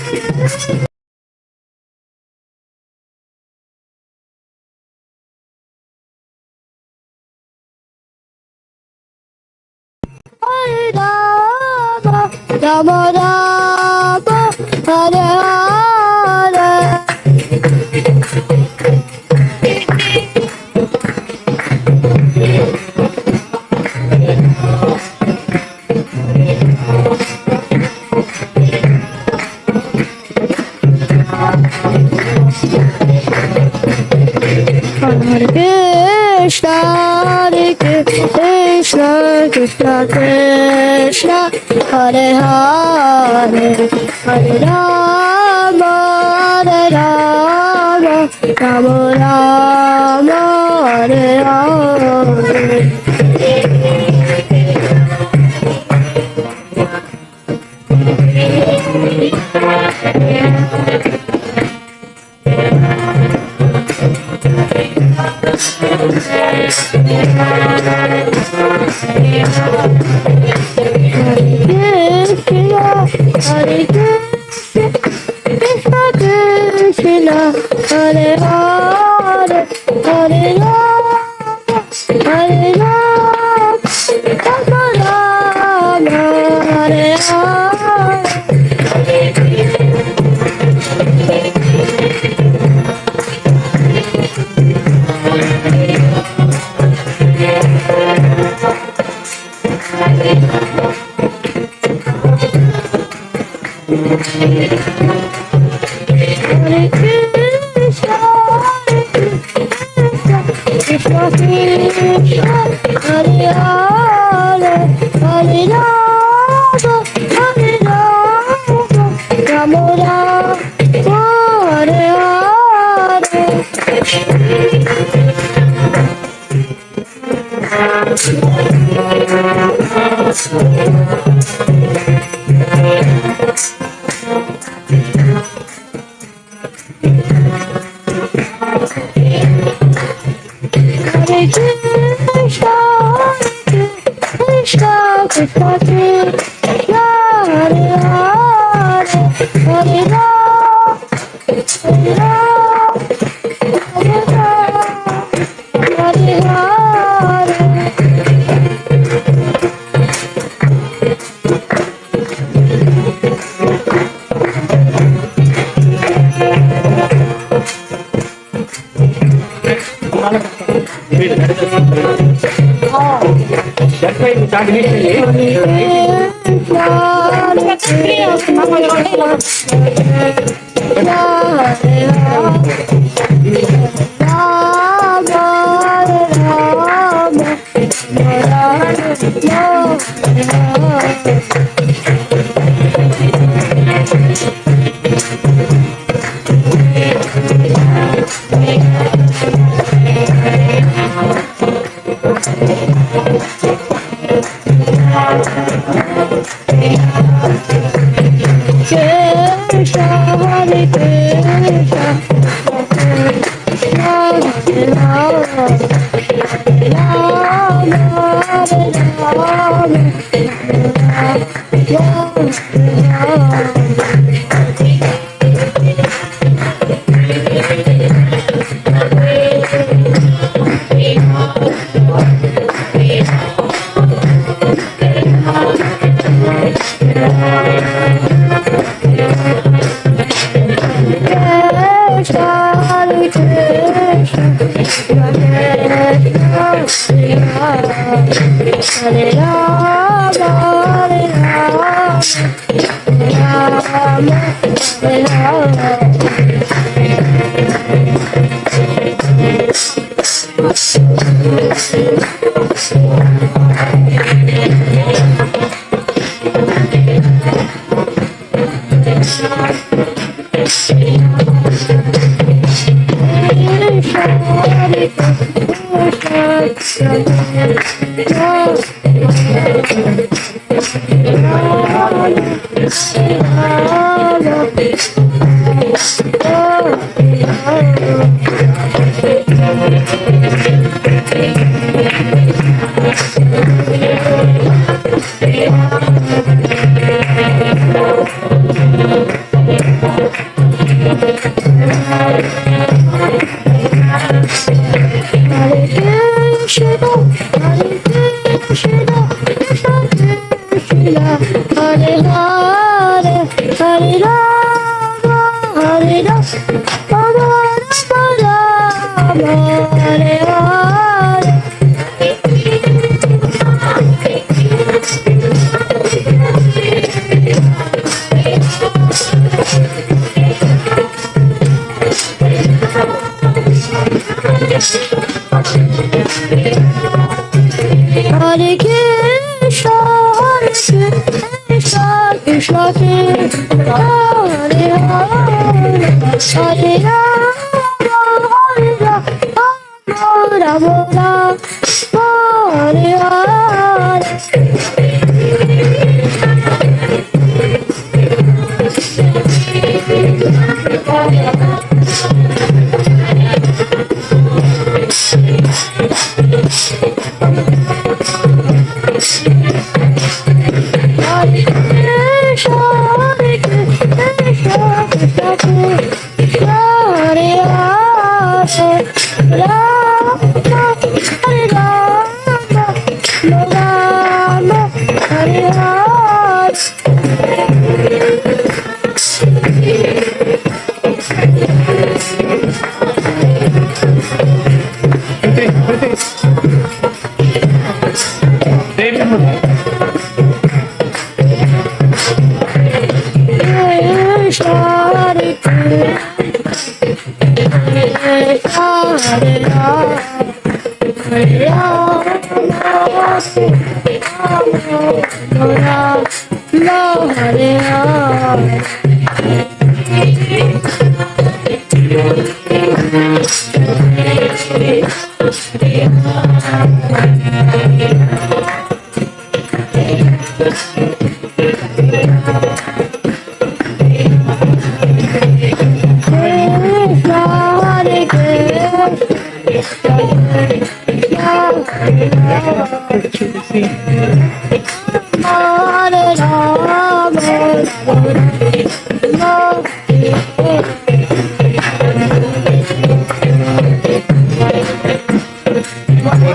Hare Rama, Rama Rama, Hare Hare. Hare Krishna, Hare Krishna, Krishna Krishna, Hare Hare, Hare Rama, Hare Rama, Rama Rama, Hare Hare. Hare Krishna, Krishna Krishna, Hare Hare, Hare Rama, Hare Rama, Rama Rama, Hare Hare. Hare Krishna, Krishna Krishna, Hare Hare, Hare Rama, Hare Rama, Rama Rama, Hare Hare Krishna, Krishna Krishna, Hare Hare, Hare Rama, Hare Rama, Hare Hare. That's why we start initially. Hare Krishna, Krishna Krishna, Hare Hare, Hare Rama, Hare Rama, Rama Rama, Hare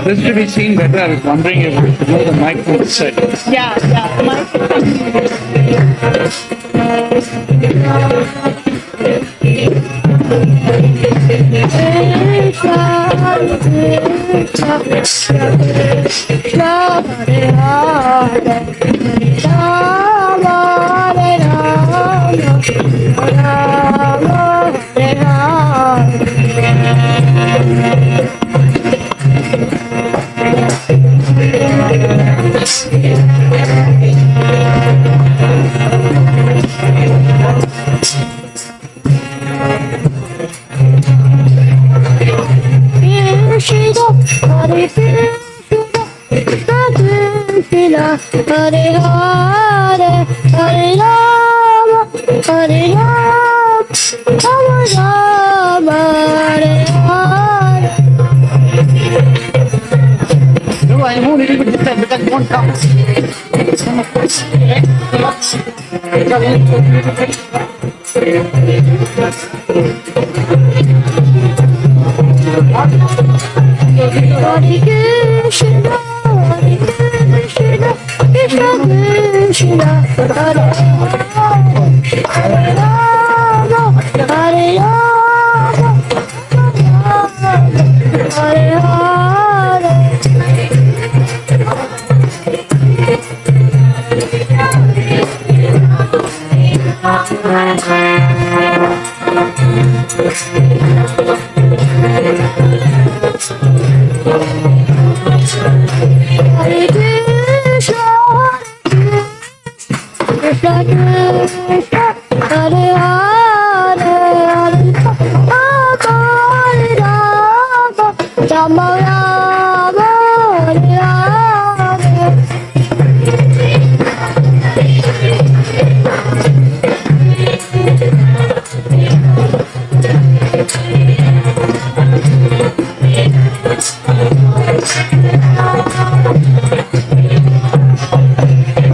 For this to be seen better, I was wondering if we should move the mic to this side. Yeah, the mic will come. Hare Hare, Hare Rama, Hare Rama, Rama Rama, Hare Hare. No, I move a little bit this side because you won't come. Hare Krishna, Hare Krishna, Krishna Krishna, Hare Rama, Hare Rama, Hare Rama, Hare Hare. Hare Krishna, Krishna Krishna, Hare Hare, Hare Rama, Rama Rama, Hare Hare.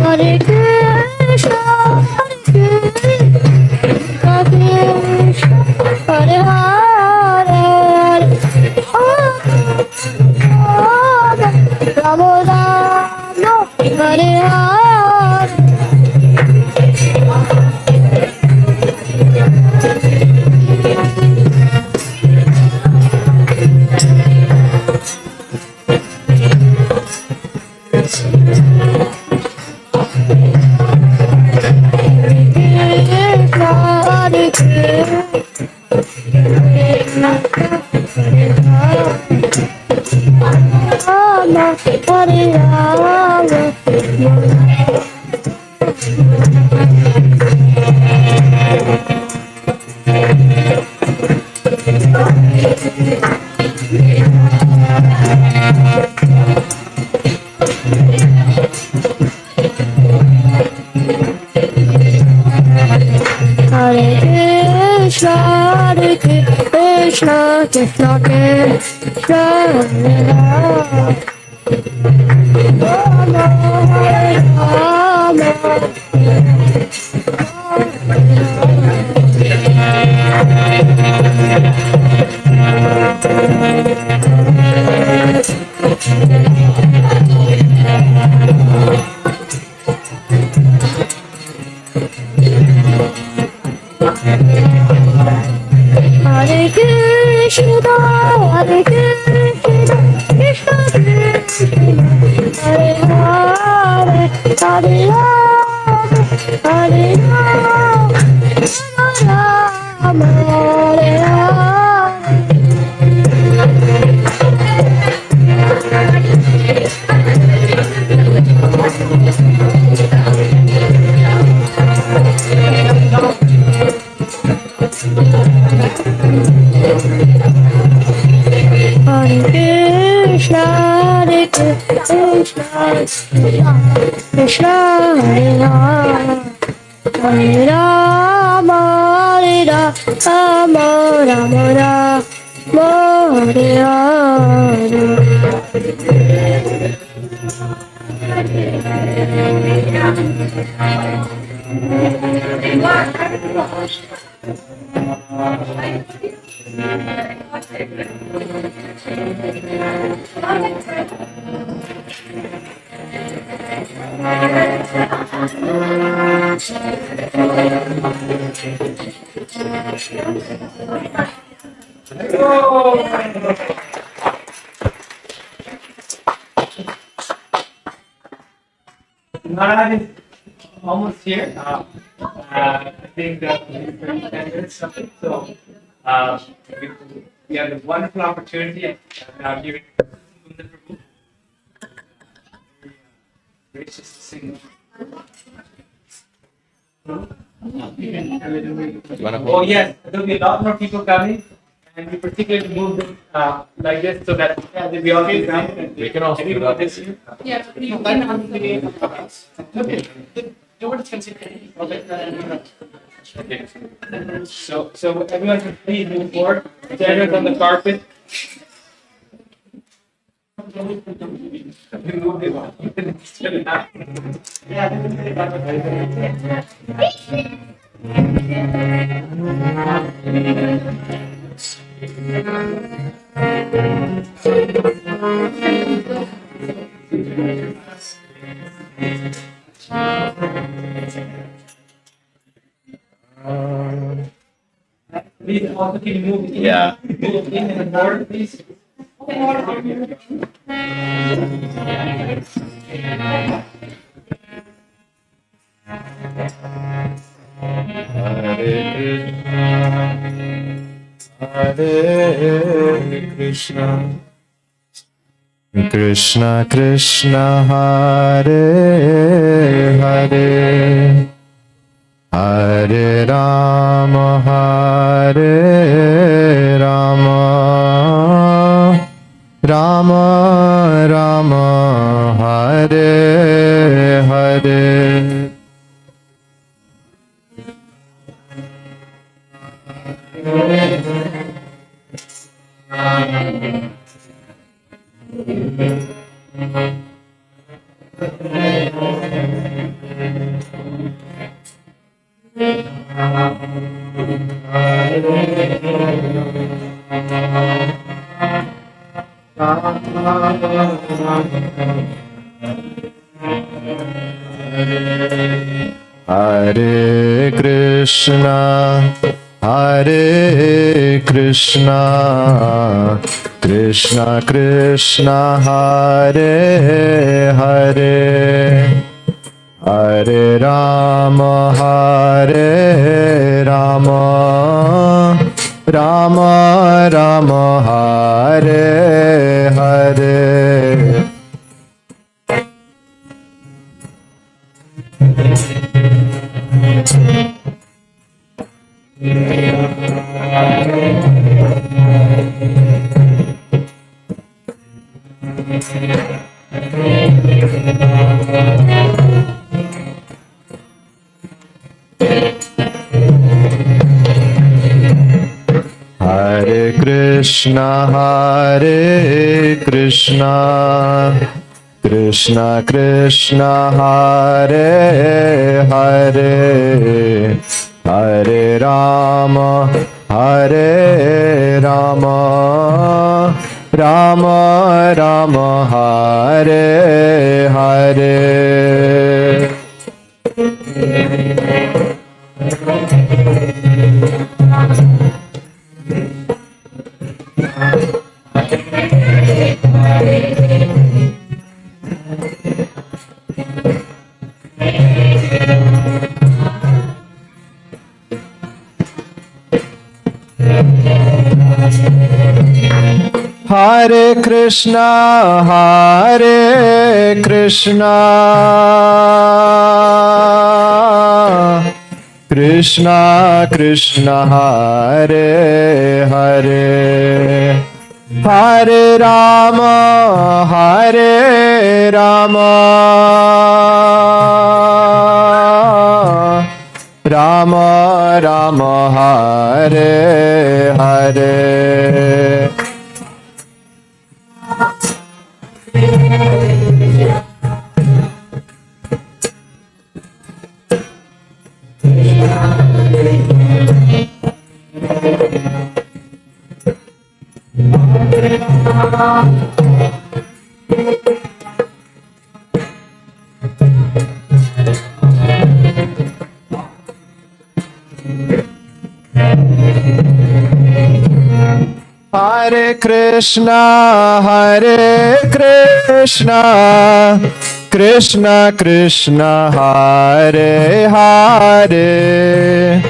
Hare Krishna, Hare Krishna, Krishna, Hare Hare, Rama Rama, Hare Hare. Hare Krishna, Krishna Krishna, Hare Rama, Rama Hare Rama, Hare Krishna, Krishna Krishna, Hare Hare, Hare Rama, Hare Rama, Rama Hare Hare Krishna, Krishna Krishna, Hare Rama, Hare Rama, Hare Rama, Rama Rama, Hare Maharaj is almost here. I think that we're 10 minutes something. So we have a wonderful opportunity now giving Sundar Prabhu. Gracious to sing. Oh yes, there will be a lot more people coming, and we particularly moved it like this so that they'll be all around. We can also do that. This year. Yeah, Okay. So everyone can please move forward. Everyone's on the carpet. We moved it. Please also can you move in? Yeah. Move in and forward, please. Hare Krishna, Krishna Krishna, Hare Hare, Hare Rama, Hare Rama, Rama Rama, Hare Hare. Hare Krishna, Hare Krishna, Krishna Krishna, Hare Hare, Hare Rama, Hare Rama, Rama Rama, Hare Hare. Krishna Hare Krishna Krishna Krishna Hare Hare Hare Rama Hare Rama Rama Rama Hare Hare. Hare Krishna, Hare Krishna, Krishna Krishna, Hare Hare, Hare Rama, Hare Rama, Rama Rama, Hare Hare. Hare Krishna, Hare Krishna, Krishna Krishna, Hare Hare,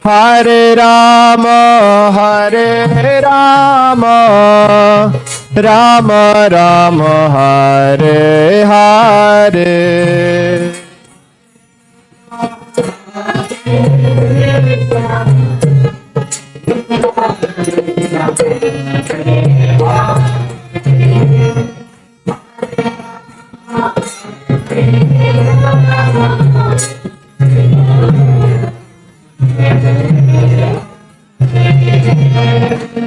Hare Rama, Hare Rama, Rama Rama, Hare Hare.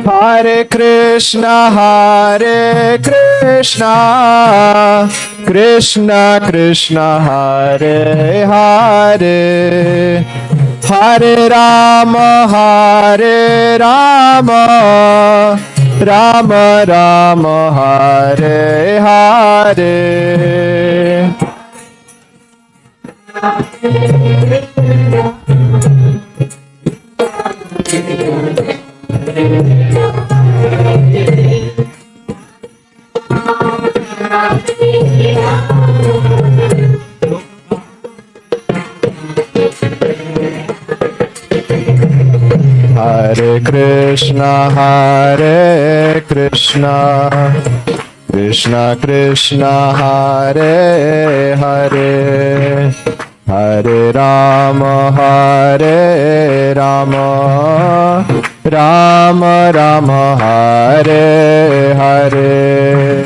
Hare Krishna, Hare Krishna, Krishna Krishna, Hare Hare, Hare Rama, Hare Rama, Rama Rama, Hare Hare. Hare Krishna, Hare Krishna, Krishna Krishna, Hare Hare, Hare Rama, Hare Rama, Rama Rama, Hare Hare.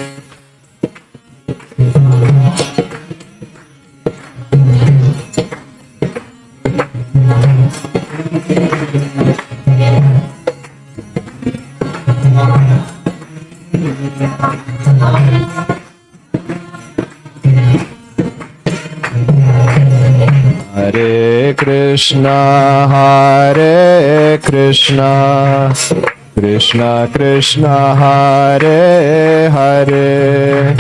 Hare Krishna, Hare Krishna, Krishna Krishna, Hare Hare,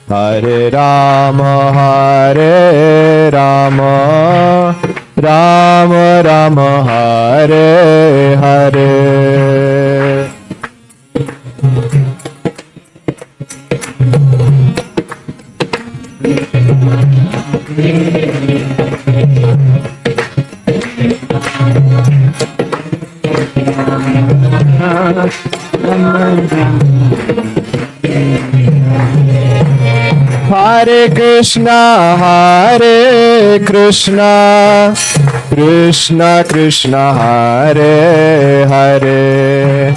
Hare Rama, Hare Rama, Rama Rama, Hare Hare. Hare Krishna, Hare Krishna, Krishna Krishna, Hare Hare,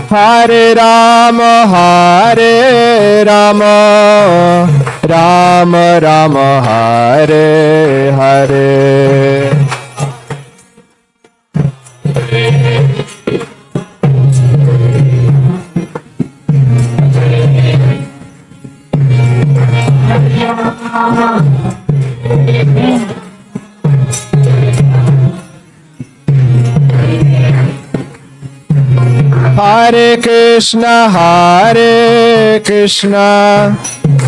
Hare Rama, Hare Rama, Rama Rama, Hare Hare. Hare Krishna,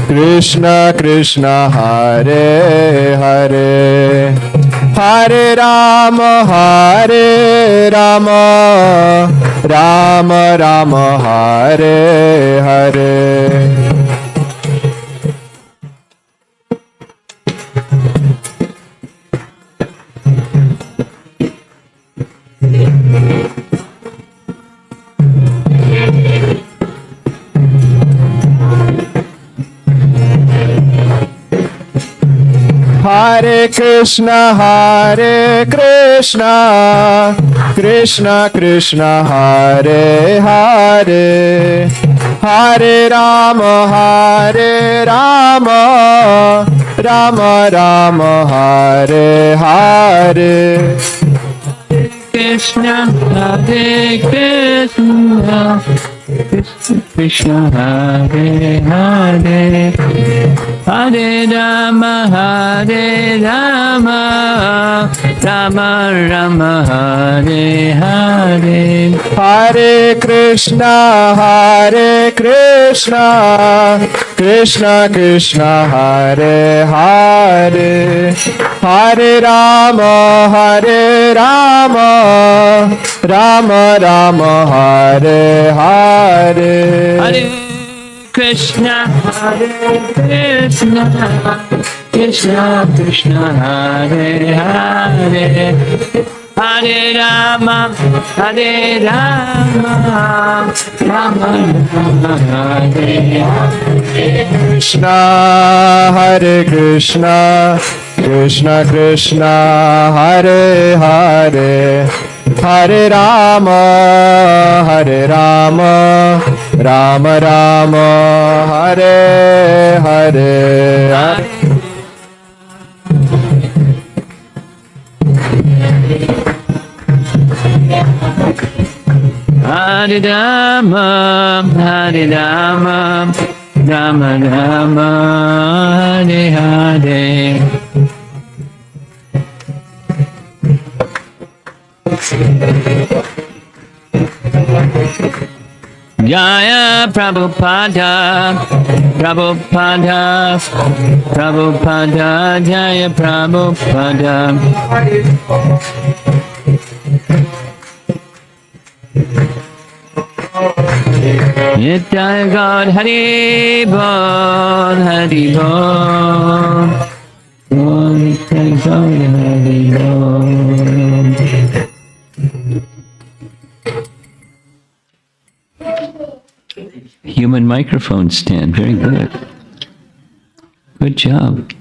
Krishna Krishna, Hare Hare, Hare Rama, Rama Rama, Hare Hare. Hare Krishna, Krishna Krishna, Hare Hare, Hare Rama, Rama Rama, Hare Hare. Krishna, Hare Krishna, Krishna Hare Hare, Hare Rama, Rama Rama, Hare Hare. Hare Krishna, Krishna Krishna, Hare Hare, Hare Rama, Rama Rama, Hare Hare. Hare Krishna, Krishna Krishna, Hare Hare, Hare Rama, Rama Rama, Hare Hare. Krishna, Hare Krishna, Krishna Krishna, Hare Hare, Hare Rama, Rama Rama, Hare Hare. Hare Rama, Rama Rama, Hare Hare. Jaya Prabhupada, Jaya Prabhupada. Nitai God, Hari Bol, Hari Bol. Nitai God, Hari Bol. Human microphone stand, very good. Good job.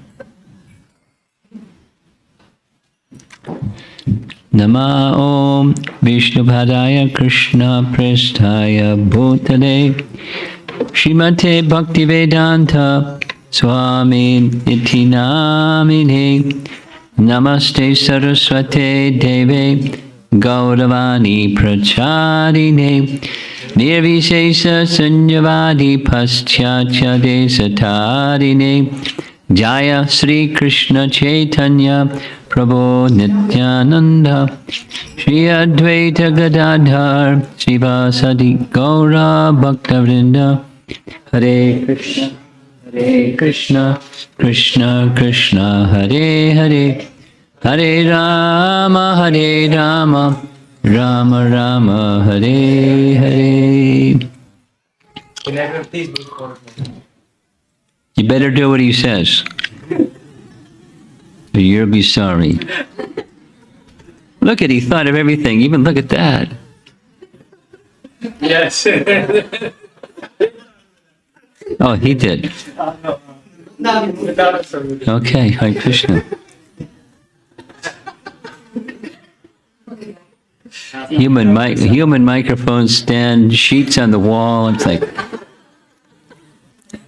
Nama Om Vishnubhadaya Krishna Prasthaya Bhutale Srimate Bhaktivedanta Swami Iti Namine Namaste Saraswate Deve Gauravani Pracharine Nirvishesha Sanyavadi Paschatya Desatarine Jaya Sri Krishna Chaitanya Prabhu Nityananda Shri Advaita Gadadhar Srivasadi Gaura Bhaktavrinda Hare Krishna Krishna Krishna Hare Hare Hare Rama Rama Rama Hare Hare. Please move forward. You better do what he says, or you'll be sorry. Look at, he thought of everything. Even look at that. Yes. Oh, he did. Without a service. Okay, Hare Krishna. Human microphone stand, sheets on the wall. It's like,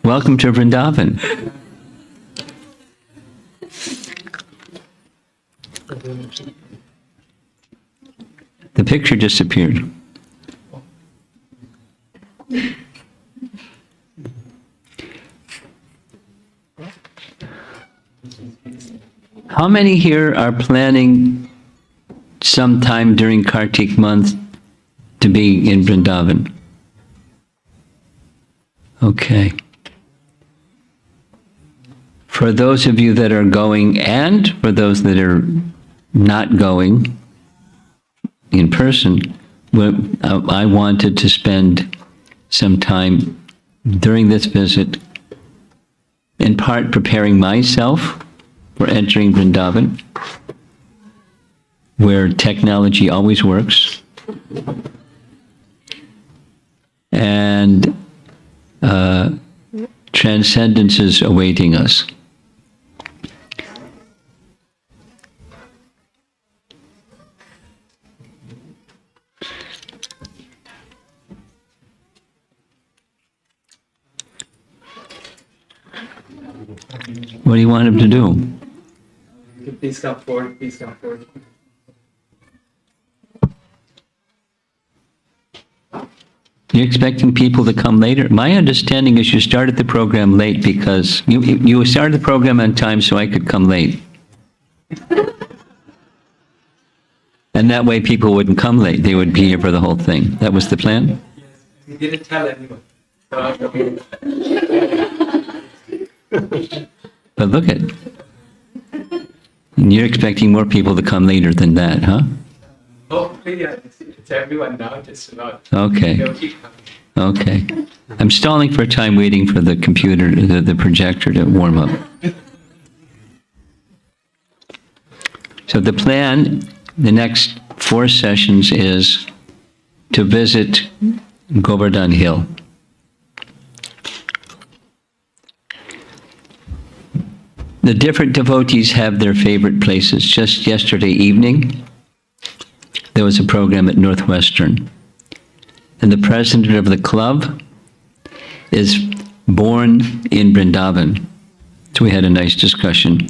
welcome to Vrindavan. The picture disappeared. How many here are planning sometime during Kartik month to be in Vrindavan? Okay. For those of you that are going and for those that are not going in person, I wanted to spend some time during this visit, in part preparing myself for entering Vrindavan, where technology always works, and transcendence is awaiting us. What do you want him to do? Please come forward. Please come forward. You're expecting people to come later? My understanding is you started the program late because you started the program on time so I could come late. And that way people wouldn't come late. They would be here for the whole thing. That was the plan? He didn't tell anyone. But look at, you're expecting more people to come later than that, huh? Hopefully, yeah, it's everyone now, just about. Okay. They'll keep coming. Okay. I'm stalling for time waiting for the computer, the projector to warm up. So the plan, the next 4 sessions is to visit Govardhan Hill. The different devotees have their favorite places. Just yesterday evening, there was a program at Northwestern. And the president of the club is born in Vrindavan. So we had a nice discussion.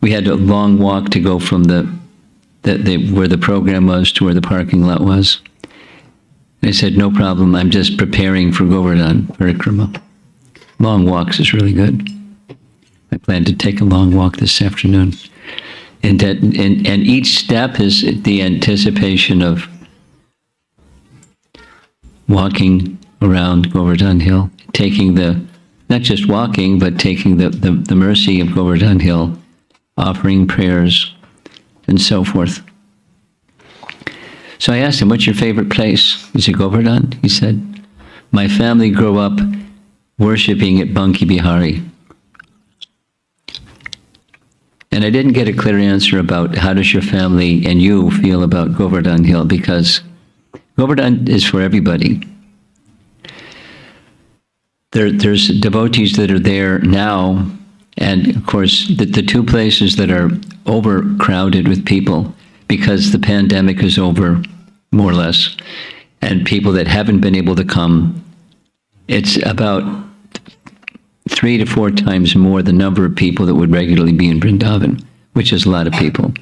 We had a long walk to go from where the program was to where the parking lot was. And I said, no problem, I'm just preparing for Govardhan Parikrama. Long walks is really good. I plan to take a long walk this afternoon. And each step is the anticipation of walking around Govardhan Hill, taking not just walking, but taking the mercy of Govardhan Hill, offering prayers, and so forth. So I asked him, what's your favorite place? Is it Govardhan? He said, my family grew up worshipping at Banki Bihari. And I didn't get a clear answer about how does your family and you feel about Govardhan Hill, because Govardhan is for everybody. There's devotees that are there now, and of course the 2 places that are overcrowded with people because the pandemic is over, more or less, and people that haven't been able to come, it's about 3 to 4 times more the number of people that would regularly be in Vrindavan, which is a lot of people.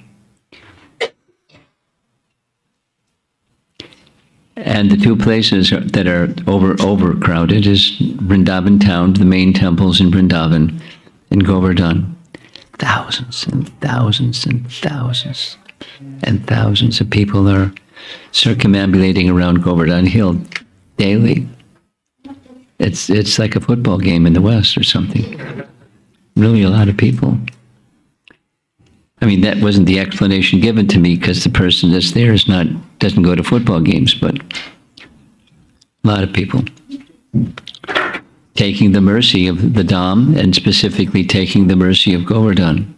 And the 2 places that are overcrowded is Vrindavan town, the main temples in Vrindavan, and Govardhan. Thousands and thousands and thousands and thousands of people are circumambulating around Govardhan Hill daily. It's like a football game in the West or something. Really a lot of people. I mean, that wasn't the explanation given to me because the person that's there doesn't go to football games, but a lot of people. Taking the mercy of the Dham and specifically taking the mercy of Govardhan.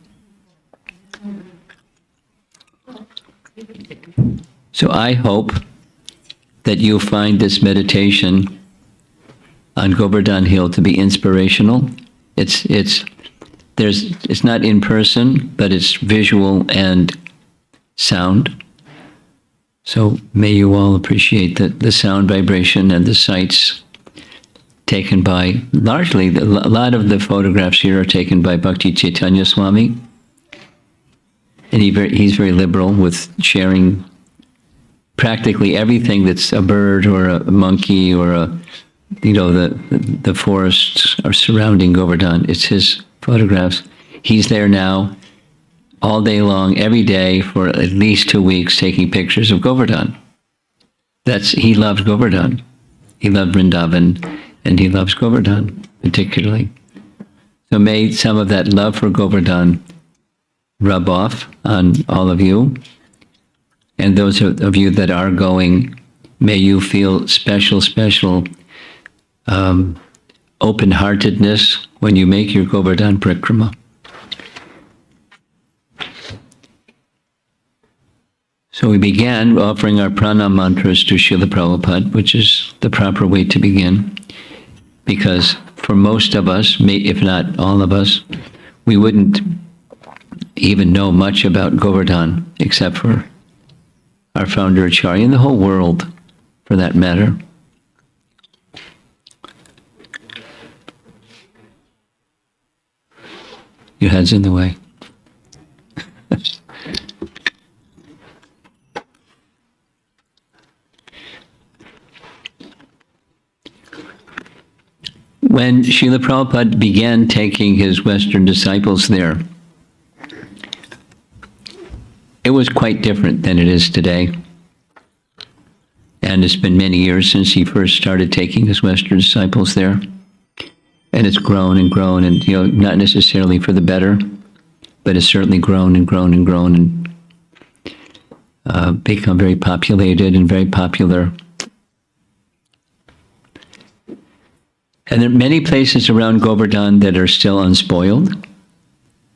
So I hope that you'll find this meditation on Govardhan Hill to be inspirational. It's not in person, but it's visual and sound. So may you all appreciate the sound vibration and the sights taken by, largely, a lot of the photographs here are taken by Bhakti Chaitanya Swami. And he's very liberal with sharing practically everything that's a bird or a monkey or the forests are surrounding Govardhan. It's his photographs. He's there now all day long, every day for at least 2 weeks, taking pictures of Govardhan. He loved Govardhan. He loved Vrindavan. and he loves Govardhan particularly. So may some of that love for Govardhan rub off on all of you. And those of you that are going, may you feel special open-heartedness when you make your Govardhan Parikrama. So we began offering our pranam mantras to Srila Prabhupada, which is the proper way to begin, because for most of us, if not all of us, we wouldn't even know much about Govardhan except for our founder Acharya, and the whole world for that matter. Your head's in the way. When Srila Prabhupada began taking his Western disciples there, it was quite different than it is today. And it's been many years since he first started taking his Western disciples there. And it's grown and grown, and not necessarily for the better, but it's certainly grown and grown and grown and become very populated and very popular. And there are many places around Govardhan that are still unspoiled.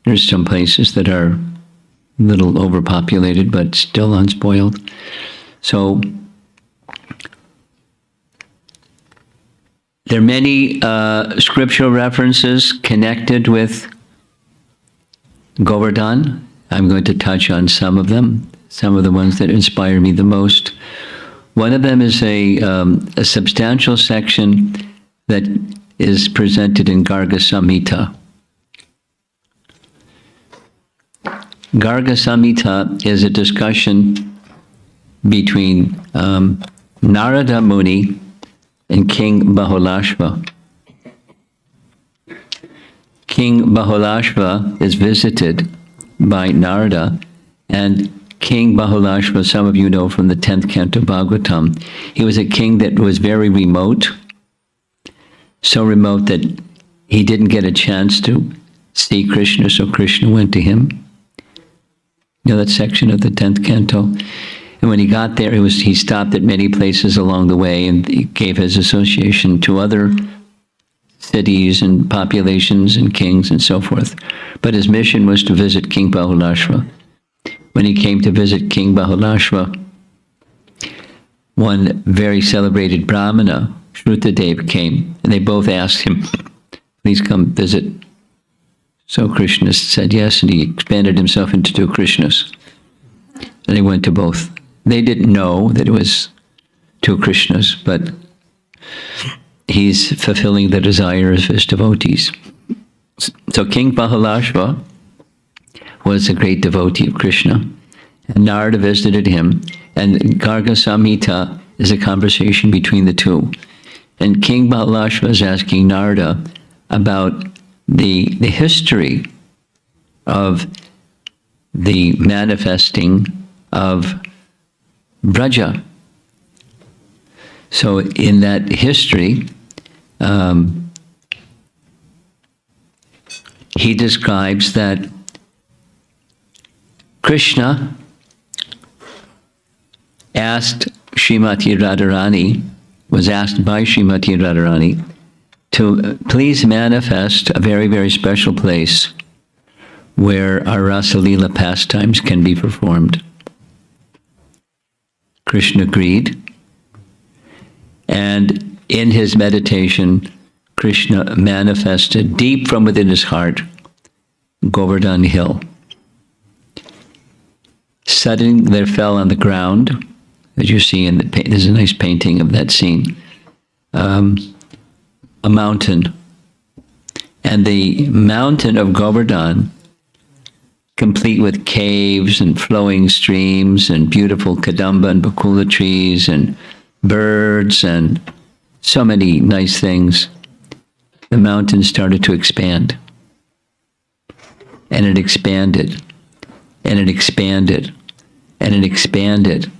There's some places that are a little overpopulated, but still unspoiled. So there are many scriptural references connected with Govardhan. I'm going to touch on some of them, some of the ones that inspire me the most. One of them is a substantial section that is presented in Garga Samhita. Garga Samhita is a discussion between Narada Muni and King Bahulashva. King Bahulashva is visited by Narada, and King Bahulashva, some of you know from the 10th canto Bhagavatam, he was a king that was very remote, so remote that he didn't get a chance to see Krishna, so Krishna went to him. You know that section of the 10th canto? And when he got there, he stopped at many places along the way, and he gave his association to other cities and populations and kings and so forth. But his mission was to visit King Bahulashva. When he came to visit King Bahulashva, one very celebrated Brahmana, Shrutadev, came, and they both asked him, please come visit. So Krishna said yes, and he expanded himself into 2 Krishnas. And they went to both. They didn't know that it was 2 Krishnas, but he's fulfilling the desire of his devotees. So King Bahulashva was a great devotee of Krishna, and Narada visited him, and Garga Samhita is a conversation between the two. And King Bahulashva is asking Narada about the history of the manifesting of Vraja. So in that history, he describes that Krishna asked Srimati Radharani, was asked by Srimati Radharani to please manifest a very, very special place where our Rasa Leela pastimes can be performed. Krishna agreed, and in his meditation, Krishna manifested deep from within his heart Govardhan Hill. Suddenly there fell on the ground, as you see in the there's a nice painting of that scene, a mountain. And the mountain of Govardhan, complete with caves and flowing streams and beautiful kadamba and bakula trees and birds and so many nice things, the mountain started to expand. And it expanded, and it expanded, and it expanded.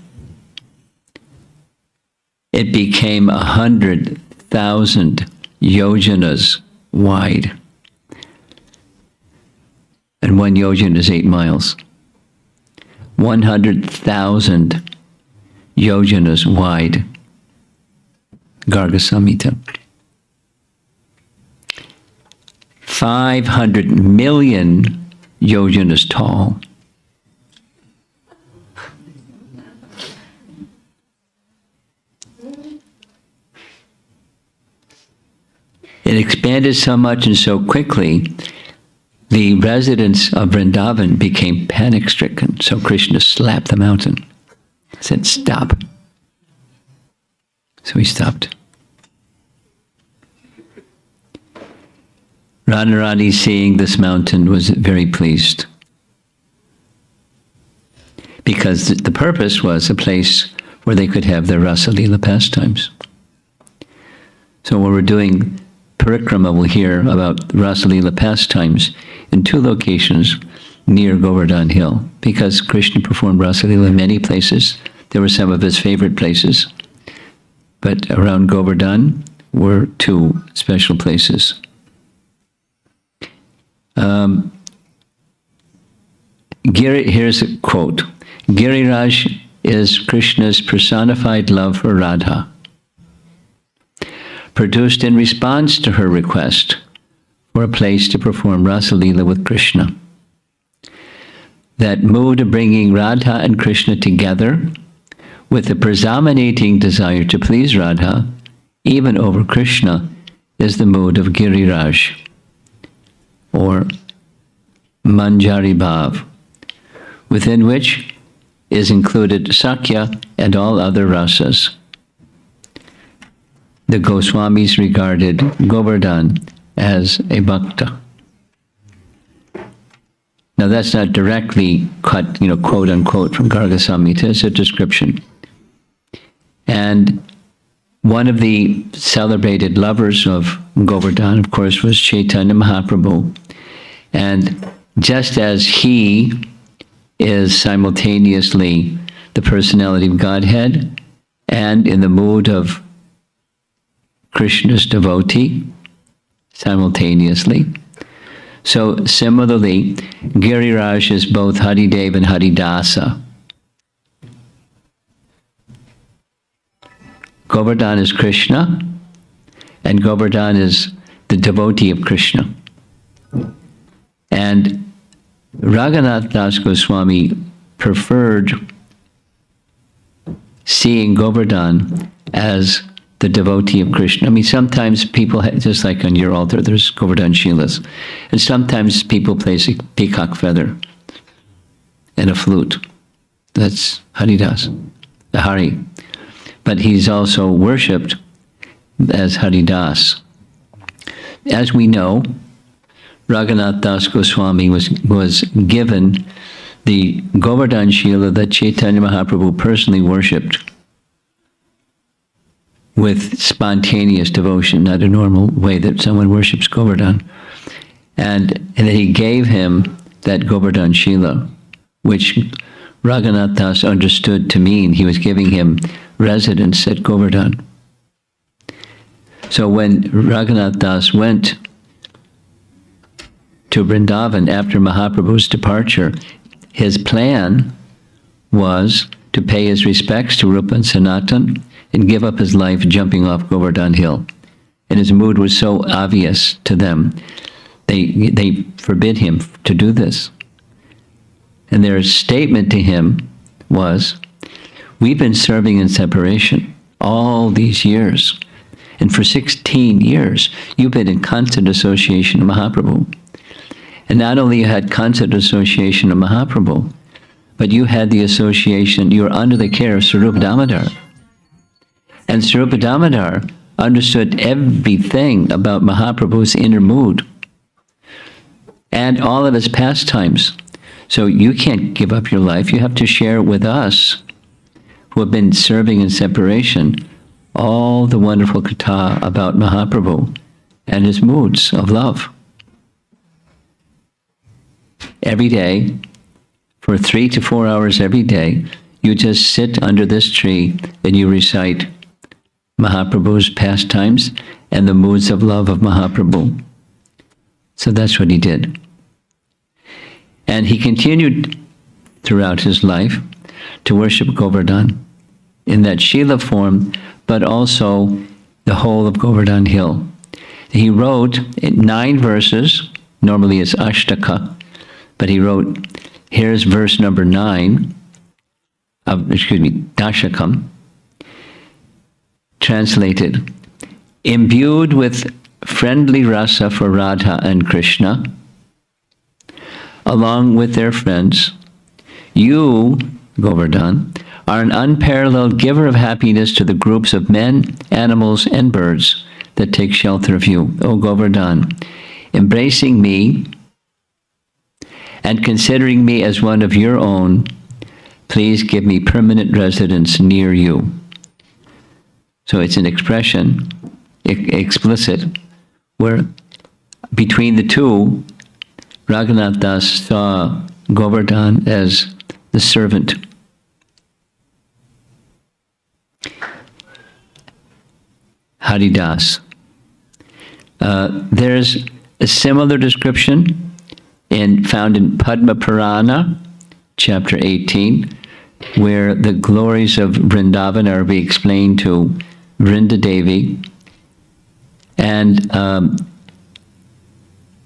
It became 100,000 yojanas wide. And 1 yojana is 8 miles. 100,000 yojanas wide. Garga Samhita. 500 million yojanas tall. It expanded so much and so quickly, the residents of Vrindavan became panic-stricken. So Krishna slapped the mountain, said, "Stop." So he stopped. Radharani, seeing this mountain, was very pleased, because the purpose was a place where they could have their Rasa Leela pastimes. So when we're doing parikrama, we'll hear about Rasa Leela pastimes in 2 locations near Govardhan Hill, because Krishna performed Rasa Leela in many places. There were some of his favorite places, but around Govardhan were 2 special places. Here's a quote. Giriraj is Krishna's personified love for Radha, produced in response to her request for a place to perform Rasa Leela with Krishna. That mood of bringing Radha and Krishna together with the predominating desire to please Radha, even over Krishna, is the mood of Giriraj, or Manjari Bhav, within which is included Sakya and all other rasas. The Goswamis regarded Govardhan as a bhakta. Now that's not directly cut, quote unquote, from Garga Samhita, it's a description. And one of the celebrated lovers of Govardhan, of course, was Chaitanya Mahaprabhu. And just as he is simultaneously the personality of Godhead and in the mood of Krishna's devotee simultaneously, so similarly, Giriraj is both Haridev and Haridasa. Govardhan is Krishna, and Govardhan is the devotee of Krishna. And Raghunath Das Goswami preferred seeing Govardhan as the devotee of Krishna. I mean, sometimes people, just like on your altar, there's Govardhan Shilas, and sometimes people place a peacock feather and a flute. That's Haridas, the Hari. But he's also worshipped as Haridas. As we know, Raghunath Das Goswami was given the Govardhan Shila that Chaitanya Mahaprabhu personally worshipped with spontaneous devotion, not a normal way that someone worships Govardhan. And that he gave him that Govardhan Shila, which Raghunath Das understood to mean he was giving him residence at Govardhan. So when Raghunath Das went to Vrindavan after Mahaprabhu's departure, his plan was to pay his respects to Rupa and Sanatan and give up his life jumping off Govardhan Hill. And his mood was so obvious to them, they forbid him to do this. And their statement to him was, "We've been serving in separation all these years, and for 16 years, you've been in constant association with Mahaprabhu. And not only you had constant association of Mahaprabhu, but you had the association, you were under the care of Sarupa Damodar. And Sarupa Damodar understood everything about Mahaprabhu's inner mood and all of his pastimes. So you can't give up your life. You have to share with us, who have been serving in separation, all the wonderful katha about Mahaprabhu and his moods of love. Every day, for 3 to 4 hours every day, you just sit under this tree and you recite Mahaprabhu's pastimes and the moods of love of Mahaprabhu. So that's what he did. And he continued throughout his life to worship Govardhan in that Shila form, but also the whole of Govardhan Hill. He wrote 9 verses, normally it's Ashtaka, but he wrote, here's verse number 9, Dashakam, translated, imbued with friendly rasa for Radha and Krishna, along with their friends, you, Govardhan, are an unparalleled giver of happiness to the groups of men, animals, and birds that take shelter of you, O Govardhan. Embracing me and considering me as one of your own, please give me permanent residence near you. So it's an expression, explicit, where between the two, Raghunath Das saw Govardhan as the servant. Haridas. There's a similar description found in Padma Purana, chapter 18, where the glories of Vrindavan are being explained to Vrinda Devi. And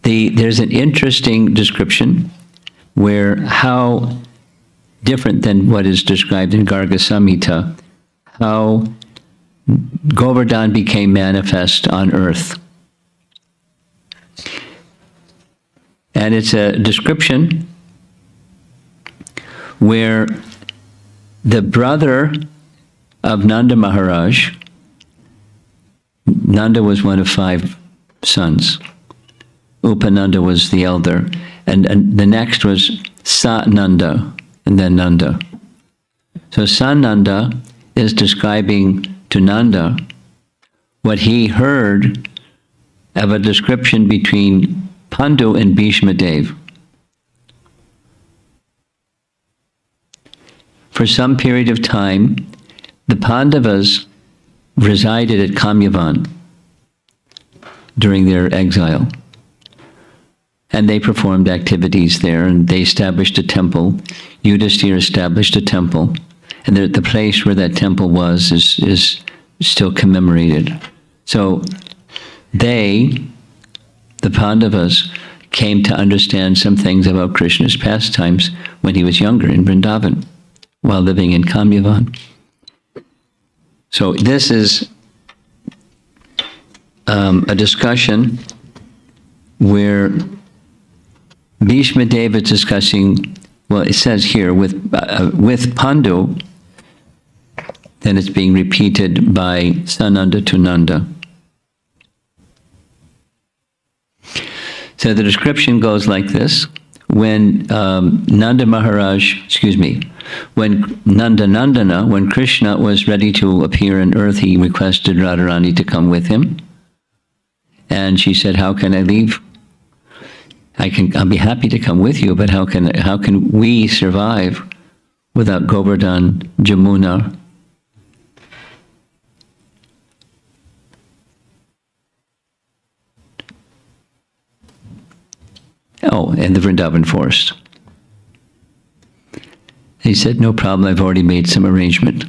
there's an interesting description where how different than what is described in Garga Samhita, how Govardhan became manifest on earth. And it's a description where the brother of Nanda Maharaj, Nanda was one of 5 sons. Upananda was the elder. And the next was Sananda, and then Nanda. So Sananda is describing to Nanda what he heard of a description between Pandu and Bhishma Dev. For some period of time, the Pandavas resided at Kamyavan during their exile. And they performed activities there, and they established a temple. Yudhisthira established a temple. And the place where that temple was is still commemorated. So they, the Pandavas, came to understand some things about Krishna's pastimes when he was younger in Vrindavan, while living in Kamyavan. So this is a discussion where Bhishma Deva is discussing, well, it says here, with Pandu, then it's being repeated by Sananda to Nanda. So the description goes like this. When Nanda Maharaj, when Nandanandana, when Krishna was ready to appear on earth, he requested Radharani to come with him. And she said, how can I leave? I'll be happy to come with you, but how can we survive without Govardhan, Jamuna? Oh, and the Vrindavan forest. He said, no problem, I've already made some arrangement.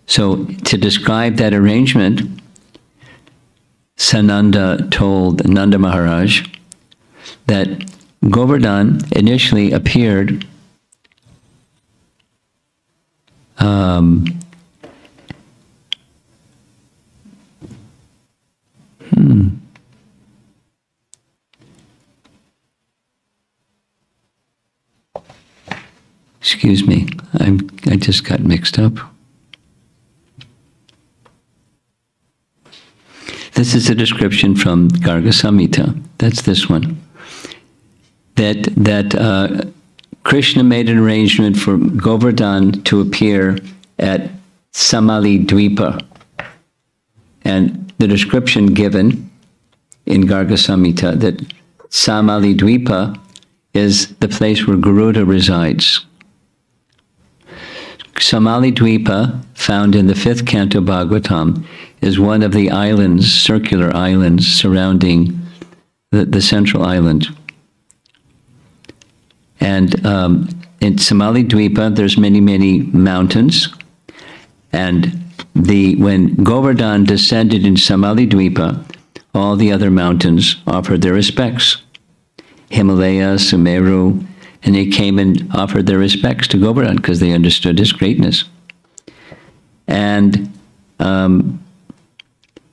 So to describe that arrangement, Sananda told Nanda Maharaj that Govardhan initially appeared Excuse me, I just got mixed up. This is a description from Garga Samhita. That's this one. That Krishna made an arrangement for Govardhan to appear at Samali Dvipa. And the description given in Garga Samhita that Samali Dvipa is the place where Garuda resides. Samali Dvipa, found in the 5th canto Bhagavatam, is one of the islands, circular islands, surrounding the central island. And in Samali Dvipa, there's many, many mountains. And when Govardhan descended in Samali Dvipa, all the other mountains offered their respects. Himalaya, Sumeru, and they came and offered their respects to Govardhan because they understood his greatness. And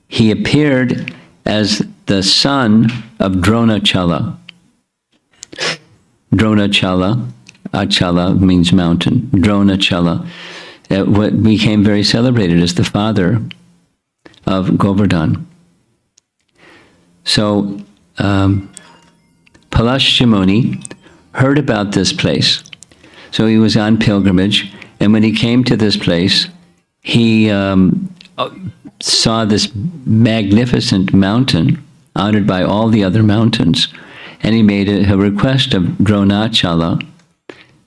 he appeared as the son of Dronachala. Dronachala, Achala means mountain, Dronachala, what became very celebrated as the father of Govardhan. So, Palashya Muni heard about this place. So he was on pilgrimage, and when he came to this place, he saw this magnificent mountain, honored by all the other mountains, and he made a request of Dronachala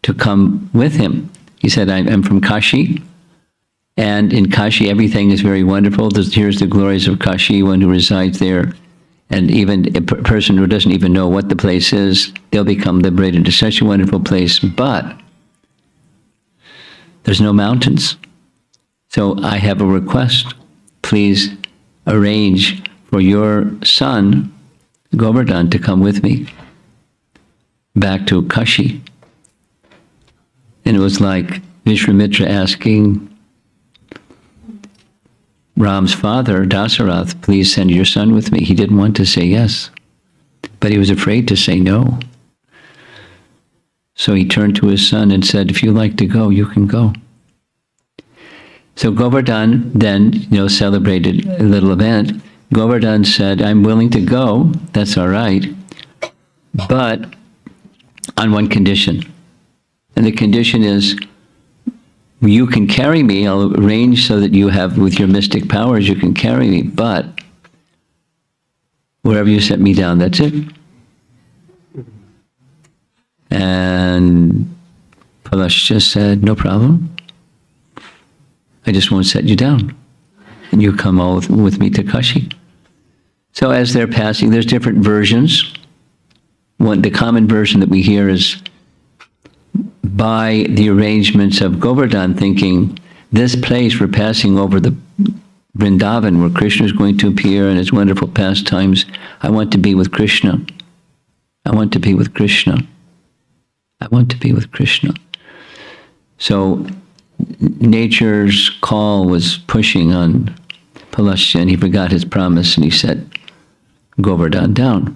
to come with him. He said, I'm from Kashi, and in Kashi everything is very wonderful. Here's the glories of Kashi, one who resides there. And even a person who doesn't even know what the place is, they'll become liberated. It's such a wonderful place, but there's no mountains. So I have a request. Please arrange for your son, Govardhan, to come with me back to Kashi. And it was like Vishwamitra asking Ram's father, Dasarath, please send your son with me. He didn't want to say yes, but he was afraid to say no. So he turned to his son and said, if you like to go, you can go. So Govardhan then, celebrated a little event. Govardhan said, I'm willing to go, that's all right, but on one condition. And the condition is, you can carry me, I'll arrange so that you have, with your mystic powers, you can carry me, but wherever you set me down, that's it. And Palashya said, no problem. I just won't set you down. And you come all with me to Kashi. So as they're passing, there's different versions. The common version that we hear is by the arrangements of Govardhan, thinking, this place we're passing over the Vrindavan where Krishna is going to appear and his wonderful pastimes. I want to be with Krishna. I want to be with Krishna. I want to be with Krishna. So nature's call was pushing on Palashya, and he forgot his promise, and he set Govardhan down.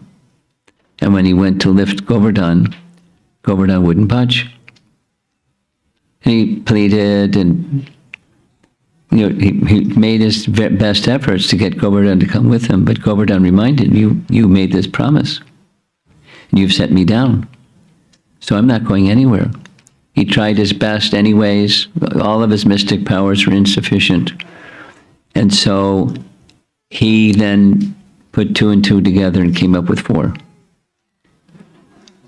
And when he went to lift Govardhan, Govardhan wouldn't budge. And he pleaded, and he made his best efforts to get Govardhan to come with him, but Govardhan reminded him, you made this promise, and you've set me down, so I'm not going anywhere. He tried his best anyways. All of his mystic powers were insufficient. And so he then put 2 and 2 together and came up with 4.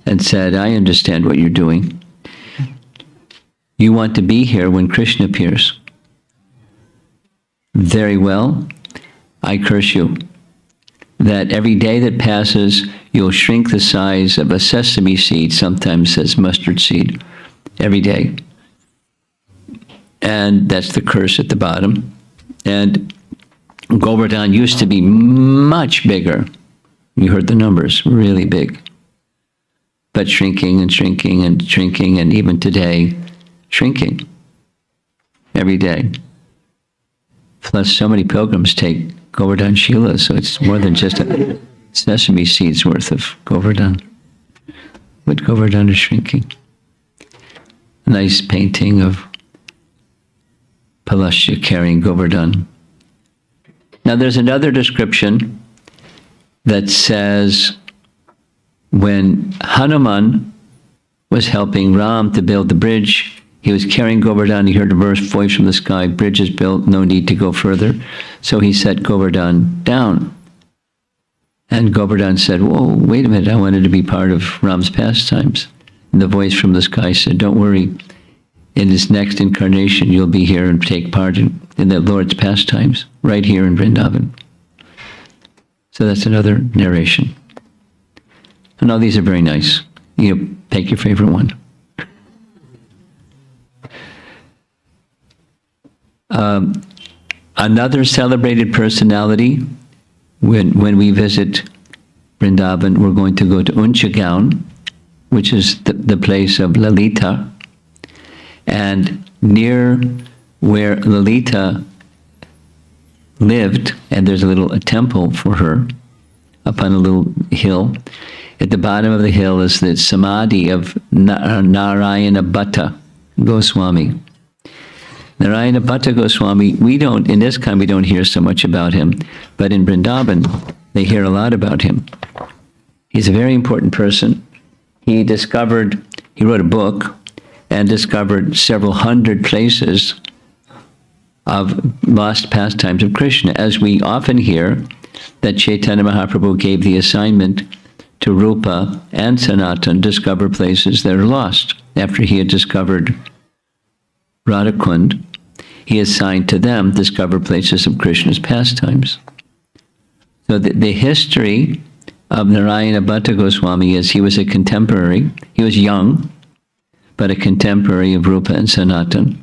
And said, I understand what you're doing. You want to be here when Krishna appears. Very well. I curse you. That every day that passes, you'll shrink the size of a sesame seed, sometimes says mustard seed, every day. And that's the curse at the bottom. And Govardhan used to be much bigger. You heard the numbers, really big. But shrinking and shrinking and shrinking, and even today, shrinking every day. Plus, so many pilgrims take Govardhan Shila, so it's more than just a sesame seed's worth of Govardhan. But Govardhan is shrinking. A nice painting of Palashya carrying Govardhan. Now, there's another description that says, when Hanuman was helping Ram to build the bridge, he was carrying Govardhan, he heard a voice from the sky, bridge is built, no need to go further. So he set Govardhan down. And Govardhan said, whoa, wait a minute, I wanted to be part of Ram's pastimes. And the voice from the sky said, don't worry, in this next incarnation, you'll be here and take part in the Lord's pastimes, right here in Vrindavan. So that's another narration. And all these are very nice. You pick your favorite one. Another celebrated personality, when we visit Vrindavan, we're going to go to Unchigaon, which is the place of Lalita. And near where Lalita lived, and there's a temple for her up on a little hill. At the bottom of the hill is the Samadhi of Narayana Bhatta Goswami. Narayana Bhatta Goswami, in this time we don't hear so much about him, but in Vrindavan, they hear a lot about him. He's a very important person. He wrote a book and discovered several hundred places of lost pastimes of Krishna, as we often hear that Chaitanya Mahaprabhu gave the assignment to Rupa and Sanatan discover places that are lost. After he had discovered Radhakund, he assigned to them discover places of Krishna's pastimes. So the history of Narayana Bhatta Goswami is he was a contemporary. He was young, but a contemporary of Rupa and Sanatan.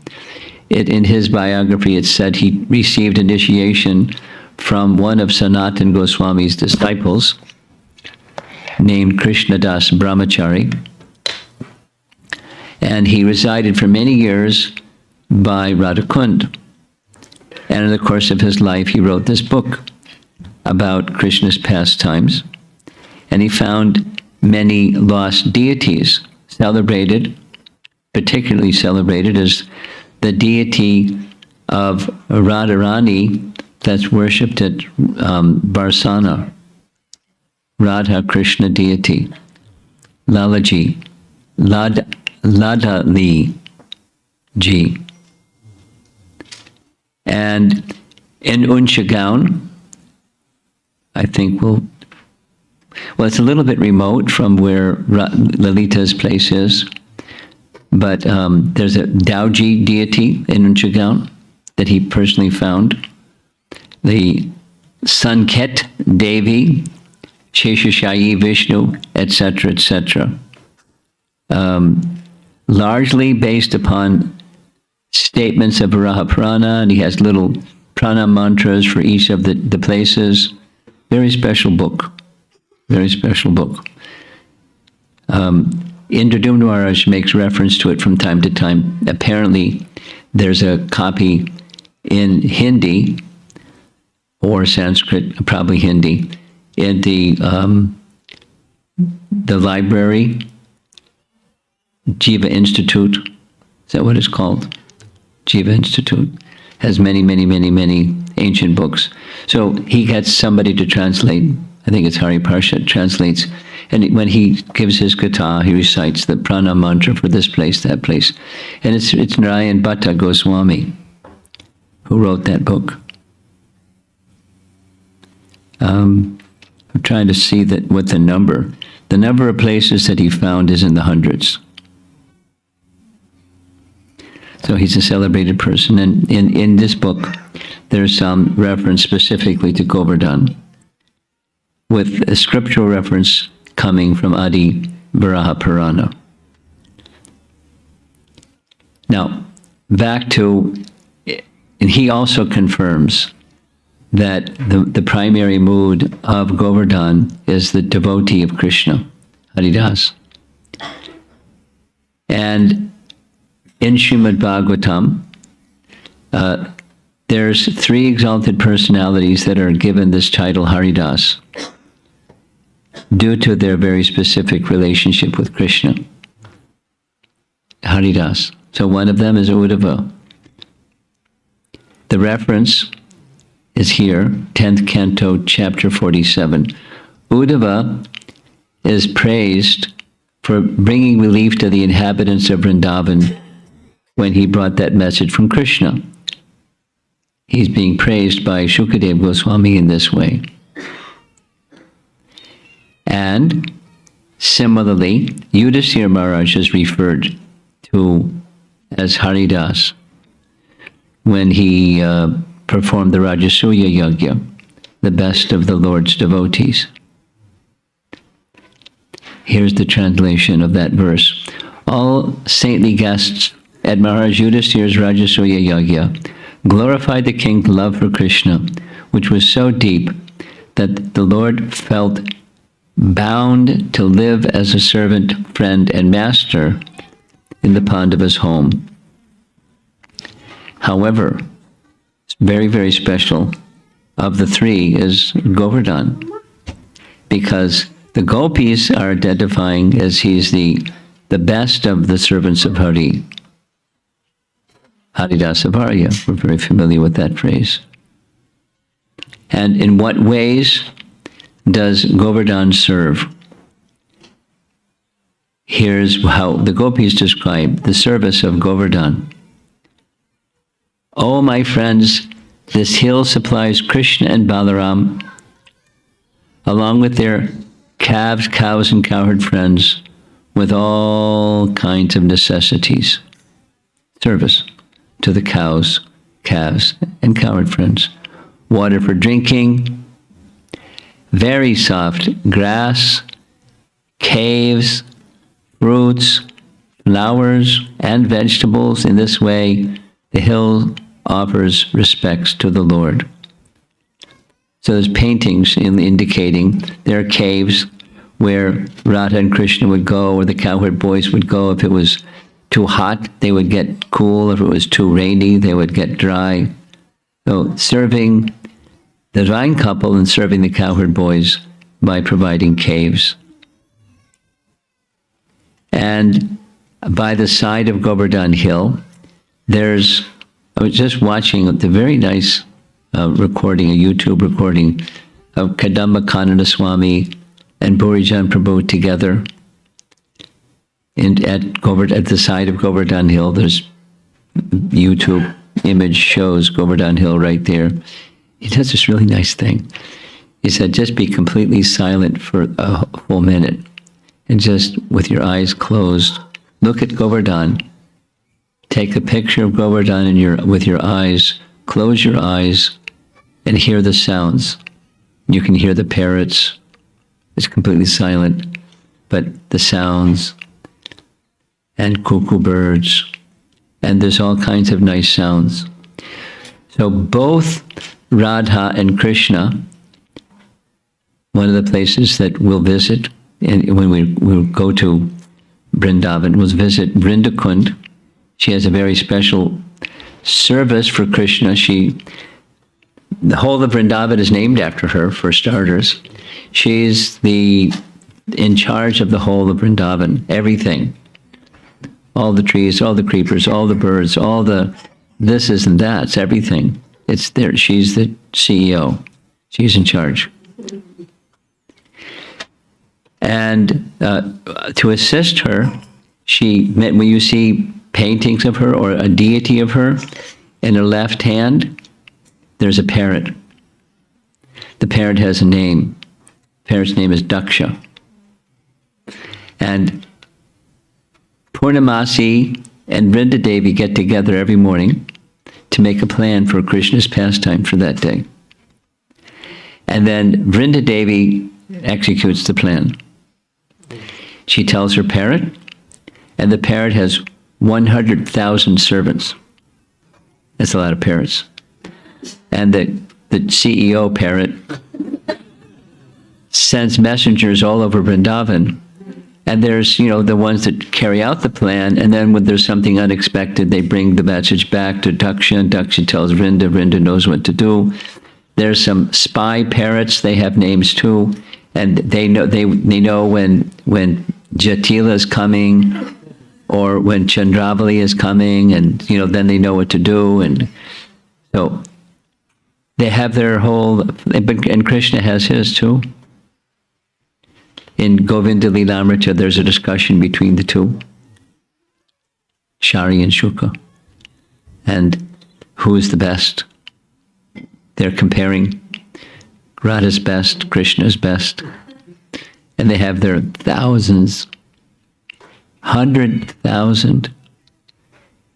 In his biography, it said he received initiation from one of Sanatan Goswami's disciples, named Krishnadas Brahmachari. And he resided for many years by Radhakund. And in the course of his life, he wrote this book about Krishna's pastimes. And he found many lost deities particularly celebrated as the deity of Radharani that's worshipped at Barsana. Radha Krishna deity. Lalaji. Ladali ji. And in Unchigaon, I think it's a little bit remote from where Lalita's place is, but there's a Dauji deity in Unchigaon that he personally found. The Sanket Devi, Sheshashayi Vishnu, etc., etc. Largely based upon statements of Varaha Purana, and he has little prana mantras for each of the places. Very special book. Very special book. Indradumna Maharaj makes reference to it from time to time. Apparently, there's a copy in Hindi or Sanskrit, probably Hindi, in the library, Jiva Institute. Is that what it's called? Jiva Institute has many, many, many, many ancient books. So he gets somebody to translate. I think it's Hari Parshad translates. And when he gives his katha, he recites the prana mantra for this place, that place. And it's Narayana Bhatta Goswami who wrote that book. I'm trying to see what the number of places that he found is in the hundreds. So he's a celebrated person. And in this book, there's some reference specifically to Govardhan, with a scriptural reference coming from Adi Varaha Purana. Now, back to, and he also confirms that the primary mood of Govardhan is the devotee of Krishna, Haridas. And in Srimad Bhagavatam, there's 3 exalted personalities that are given this title Haridas due to their very specific relationship with Krishna. Haridas. So one of them is Uddhava. The reference is here, 10th Canto, Chapter 47. Uddhava is praised for bringing relief to the inhabitants of Vrindavan when he brought that message from Krishna. He's being praised by Shukadev Goswami in this way. And similarly, Yudhisthira Maharaj is referred to as Haridas when he performed the Rajasuya Yajna, the best of the Lord's devotees. Here's the translation of that verse. All saintly guests at Maharaj Yudhishthira's Rajasuya Yajna glorified the king's love for Krishna, which was so deep that the Lord felt bound to live as a servant, friend, and master in the Pandavas' home. However, very, very special of the three is Govardhan, because the Gopis are identifying as he's the best of the servants of Hari. Haridasavarya, we're very familiar with that phrase. And in what ways does Govardhan serve? Here's how the Gopis describe the service of Govardhan. Oh, my friends, this hill supplies Krishna and Balaram, along with their calves, cows, and cowherd friends, with all kinds of necessities. Service to the cows, calves, and cowherd friends. Water for drinking, very soft grass, caves, fruits, flowers, and vegetables. In this way, the hill offers respects to the Lord. So there's paintings indicating there are caves where Radha and Krishna would go, or the cowherd boys would go. If it was too hot, they would get cool. If it was too rainy, they would get dry. So serving the divine couple and serving the cowherd boys by providing caves. And by the side of Govardhan Hill, I was just watching the very nice recording, a YouTube recording of Kadamba Kanana Swami and Burijan Prabhu together. And at the side of Govardhan Hill, there's YouTube image shows Govardhan Hill right there. He does this really nice thing. He said, just be completely silent for a full minute and just with your eyes closed, look at Govardhan. Take a picture of Govardhan with your eyes, close your eyes, and hear the sounds. You can hear the parrots. It's completely silent, but the sounds and cuckoo birds, and there's all kinds of nice sounds. So both Radha and Krishna, one of the places that we'll visit, and when we'll go to Vrindavan, we'll visit Vrindakund. She has a very special service for Krishna. The whole of Vrindavan is named after her, for starters. She's in charge of the whole of Vrindavan, everything. All the trees, all the creepers, all the birds, all the thises and that's, everything. It's there. She's the CEO. She's in charge. And to assist her, when you see paintings of her or a deity of her, in her left hand, there's a parrot. The parrot has a name. The parrot's name is Daksha. And Purnamasi and Vrinda Devi get together every morning to make a plan for Krishna's pastime for that day. And then Vrinda Devi executes the plan. She tells her parrot, and the parrot has 100,000 servants. That's a lot of parrots. And the CEO parrot sends messengers all over Vrindavan. And there's, the ones that carry out the plan, and then when there's something unexpected, they bring the message back to Daksha, and Daksha tells Vrinda, Vrinda knows what to do. There's some spy parrots, they have names too, and they know when Jatila is coming, or when Chandravali is coming, and then they know what to do, and so they have their whole, and Krishna has his too. In Govinda Lilamrita, there's a discussion between the two, Shari and Shuka, and who is the best. They're comparing Radha's best, Krishna's best, and they have their thousands, 100,000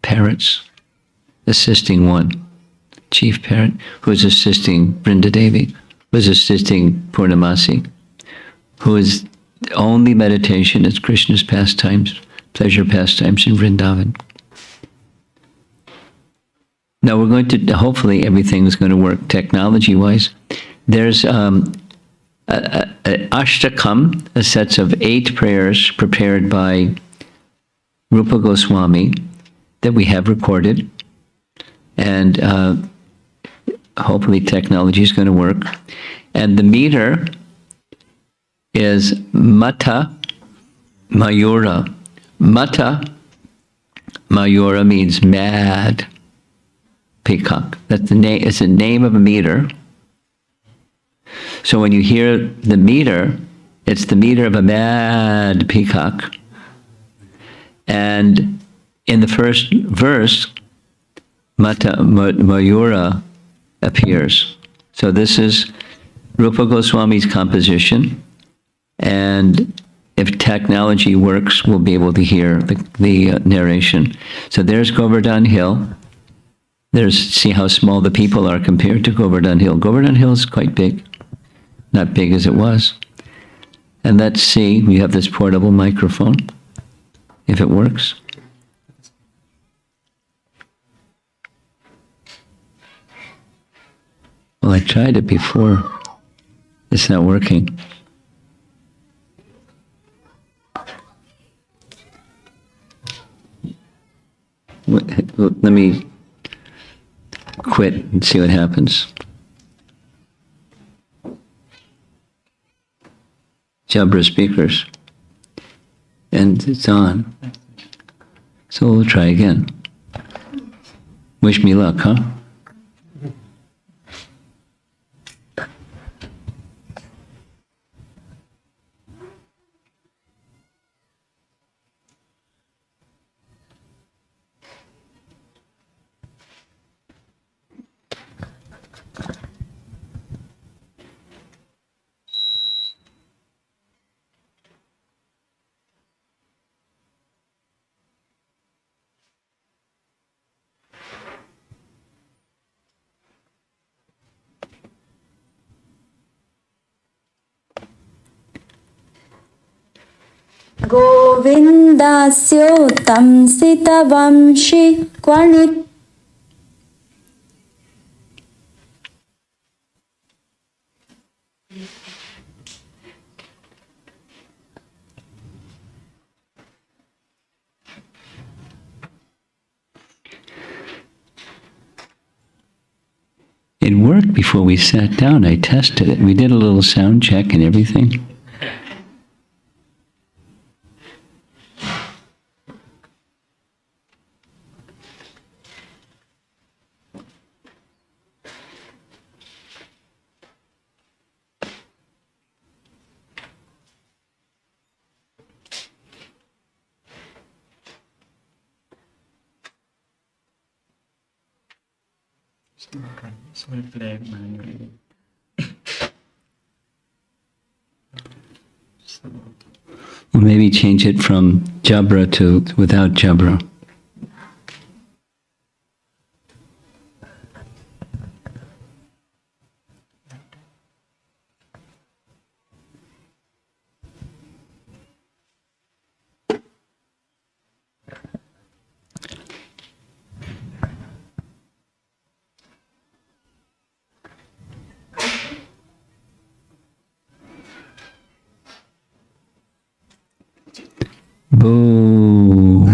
parrots, assisting one. Chief parrot, who is assisting Brinda Devi, who is assisting Purnamasi, who is the only meditation is Krishna's pastimes, pleasure pastimes in Vrindavan. Now we're going to, hopefully everything is going to work technology-wise. There's Ashtakam, a set of 8 prayers prepared by Rupa Goswami that we have recorded. And hopefully technology is going to work. And the meter is Mata Mayura. Mata Mayura means mad peacock. That's the name. It's the name of a meter. So when you hear the meter, it's the meter of a mad peacock. And in the first verse, Mata Mayura appears. So this is Rupa Goswami's composition. And if technology works, we'll be able to hear the narration. So there's Govardhan Hill. See how small the people are compared to Govardhan Hill. Govardhan Hill is quite big. Not big as it was. And let's see, we have this portable microphone, if it works. Well, I tried it before. It's not working. Let me quit and see what happens. Jabra speakers. And it's on. So we'll try again. Wish me luck, huh? गोविन्दस्योतं सितवंशि क्वणित् It worked before we sat down. I tested it. We did a little sound check and everything. So we play manually. Or maybe change it from Jabra to without Jabra. Boo.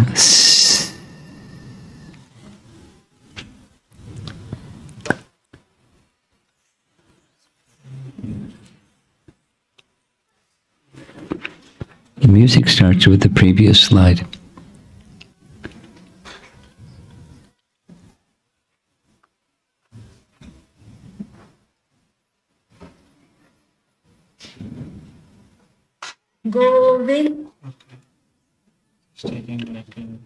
The music starts with the previous slide. Govind It's taking like time.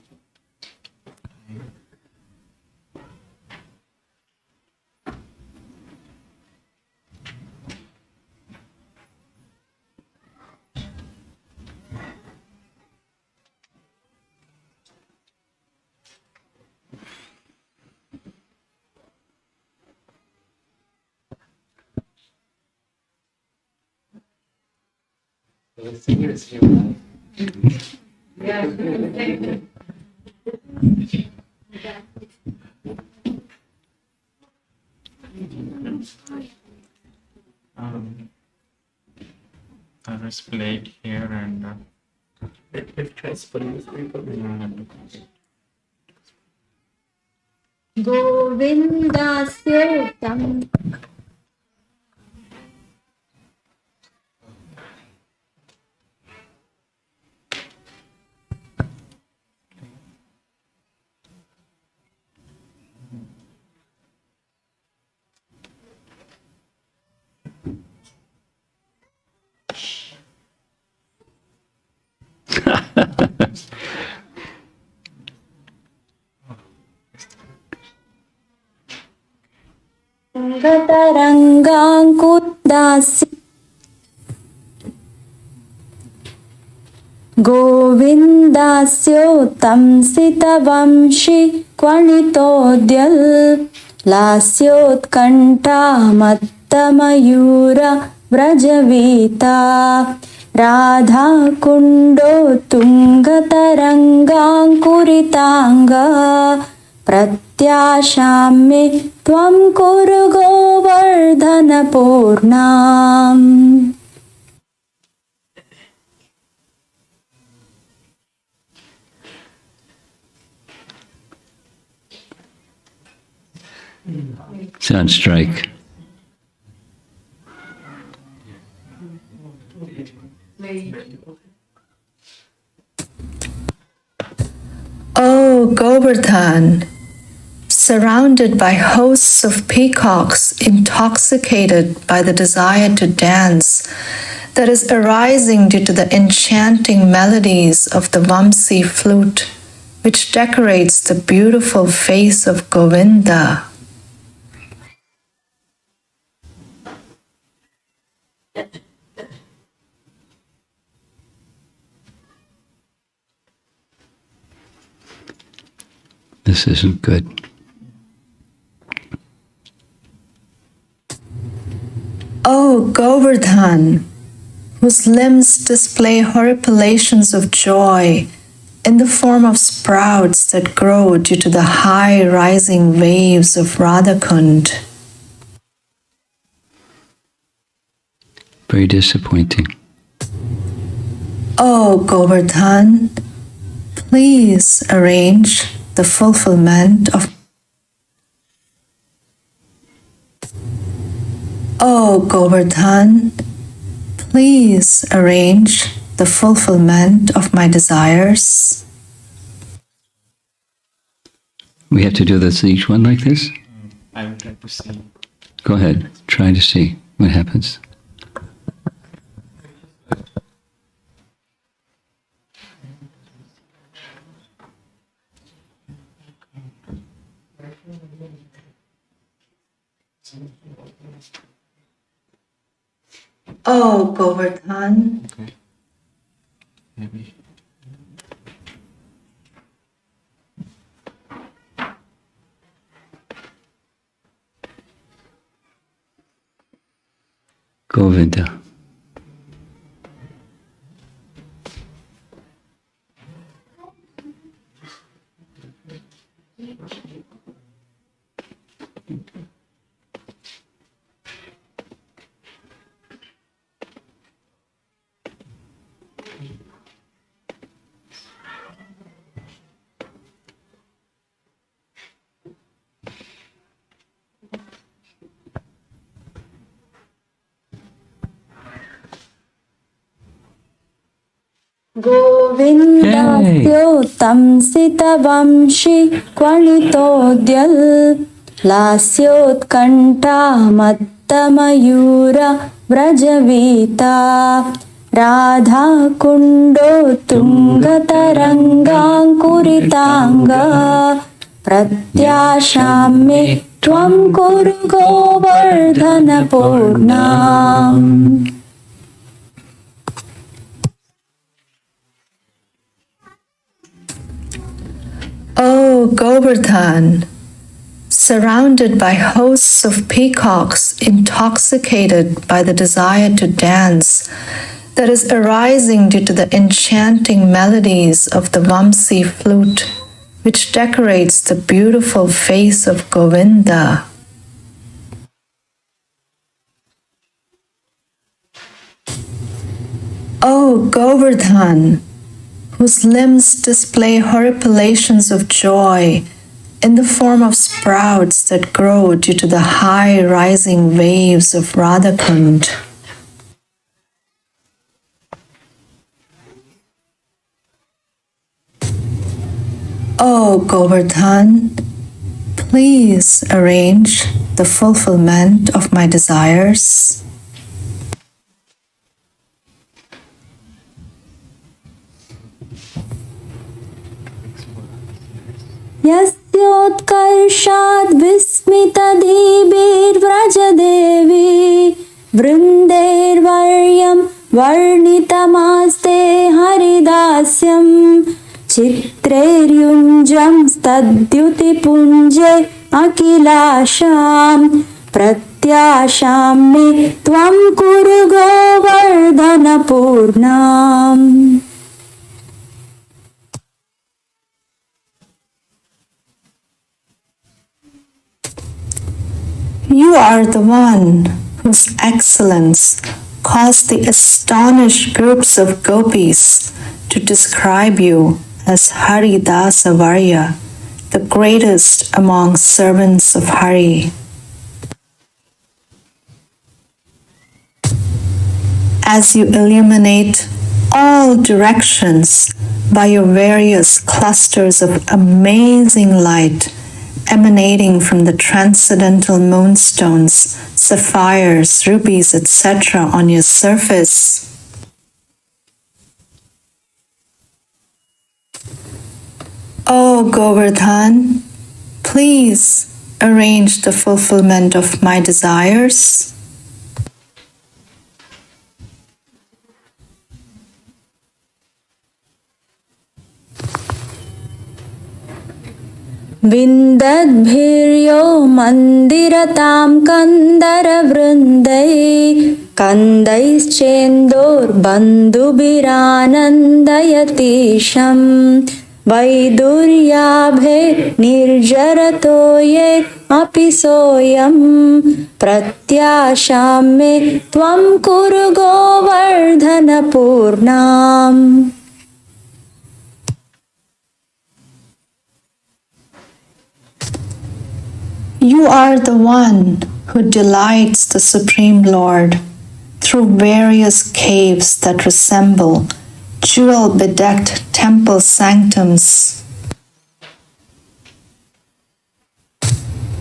There's plate here and Govindasyotam Gatarangankuddasi Govindasyotam sitavamshi kvanitodyal Lasyotkanఠా mattamayura vrajavita Radha kundo tungatarangangkuritanga Pratyashamye tvam kuru govardhana purnam. Sound strike. O Govardhan, surrounded by hosts of peacocks intoxicated by the desire to dance that is arising due to the enchanting melodies of the Vamsi flute, which decorates the beautiful face of Govinda. This isn't good. O Govardhan, whose limbs display horripilations of joy in the form of sprouts that grow due to the high rising waves of Radhakund. Very disappointing. O Govardhan, please arrange the fulfillment of O Govardhan, please arrange the fulfillment of my desires. We have to do this each one like this? I will try to see. Go ahead. Try to see what happens. O Govardhan, Okay. Maybe. Govinda. Govindasyotam sitavamshi kvanitodyal Lasyotkanఠా mattamayura vrajavita Radha kundo tungatarangangkuritanga Pratyashamye tvam kuru govardhana purnam. O Govardhan, surrounded by hosts of peacocks intoxicated by the desire to dance that is arising due to the enchanting melodies of the Vamsi flute, which decorates the beautiful face of Govinda. O Govardhan, whose limbs display horripilations of joy in the form of sprouts that grow due to the high rising waves of Radhakund. O Govardhan, please arrange the fulfillment of my desires. यस्योत्कर्षाद् विस्मितधीभिर्व्रजदेवी वृन्दैर्वर्यं वर्णितमास्ते हरिदास्यं चित्रैर्युञ्जं स्तद्युतिपुञ्जे अखिलाशां प्रत्याशां मे त्वं कुरु गोवर्धनपूर्णाम्. You are the one whose excellence caused the astonished groups of Gopis to describe you as Haridasa Varya, the greatest among servants of Hari. As you illuminate all directions by your various clusters of amazing light emanating from the transcendental moonstones, sapphires, rubies, etc. on your surface. O Govardhan, please arrange the fulfillment of my desires. विन्दद्भिर्यो मन्दिरतां कन्दरवृन्दै कन्दैश्चेन्दोर्बन्धुभिरानन्दयतीशं वैदुर्याभे निर्जरतो ये अपि सोऽयं प्रत्याशां मे त्वं कुरु गोवर्धनपूर्णाम्. You are the one who delights the Supreme Lord through various caves that resemble jewel-bedecked temple sanctums,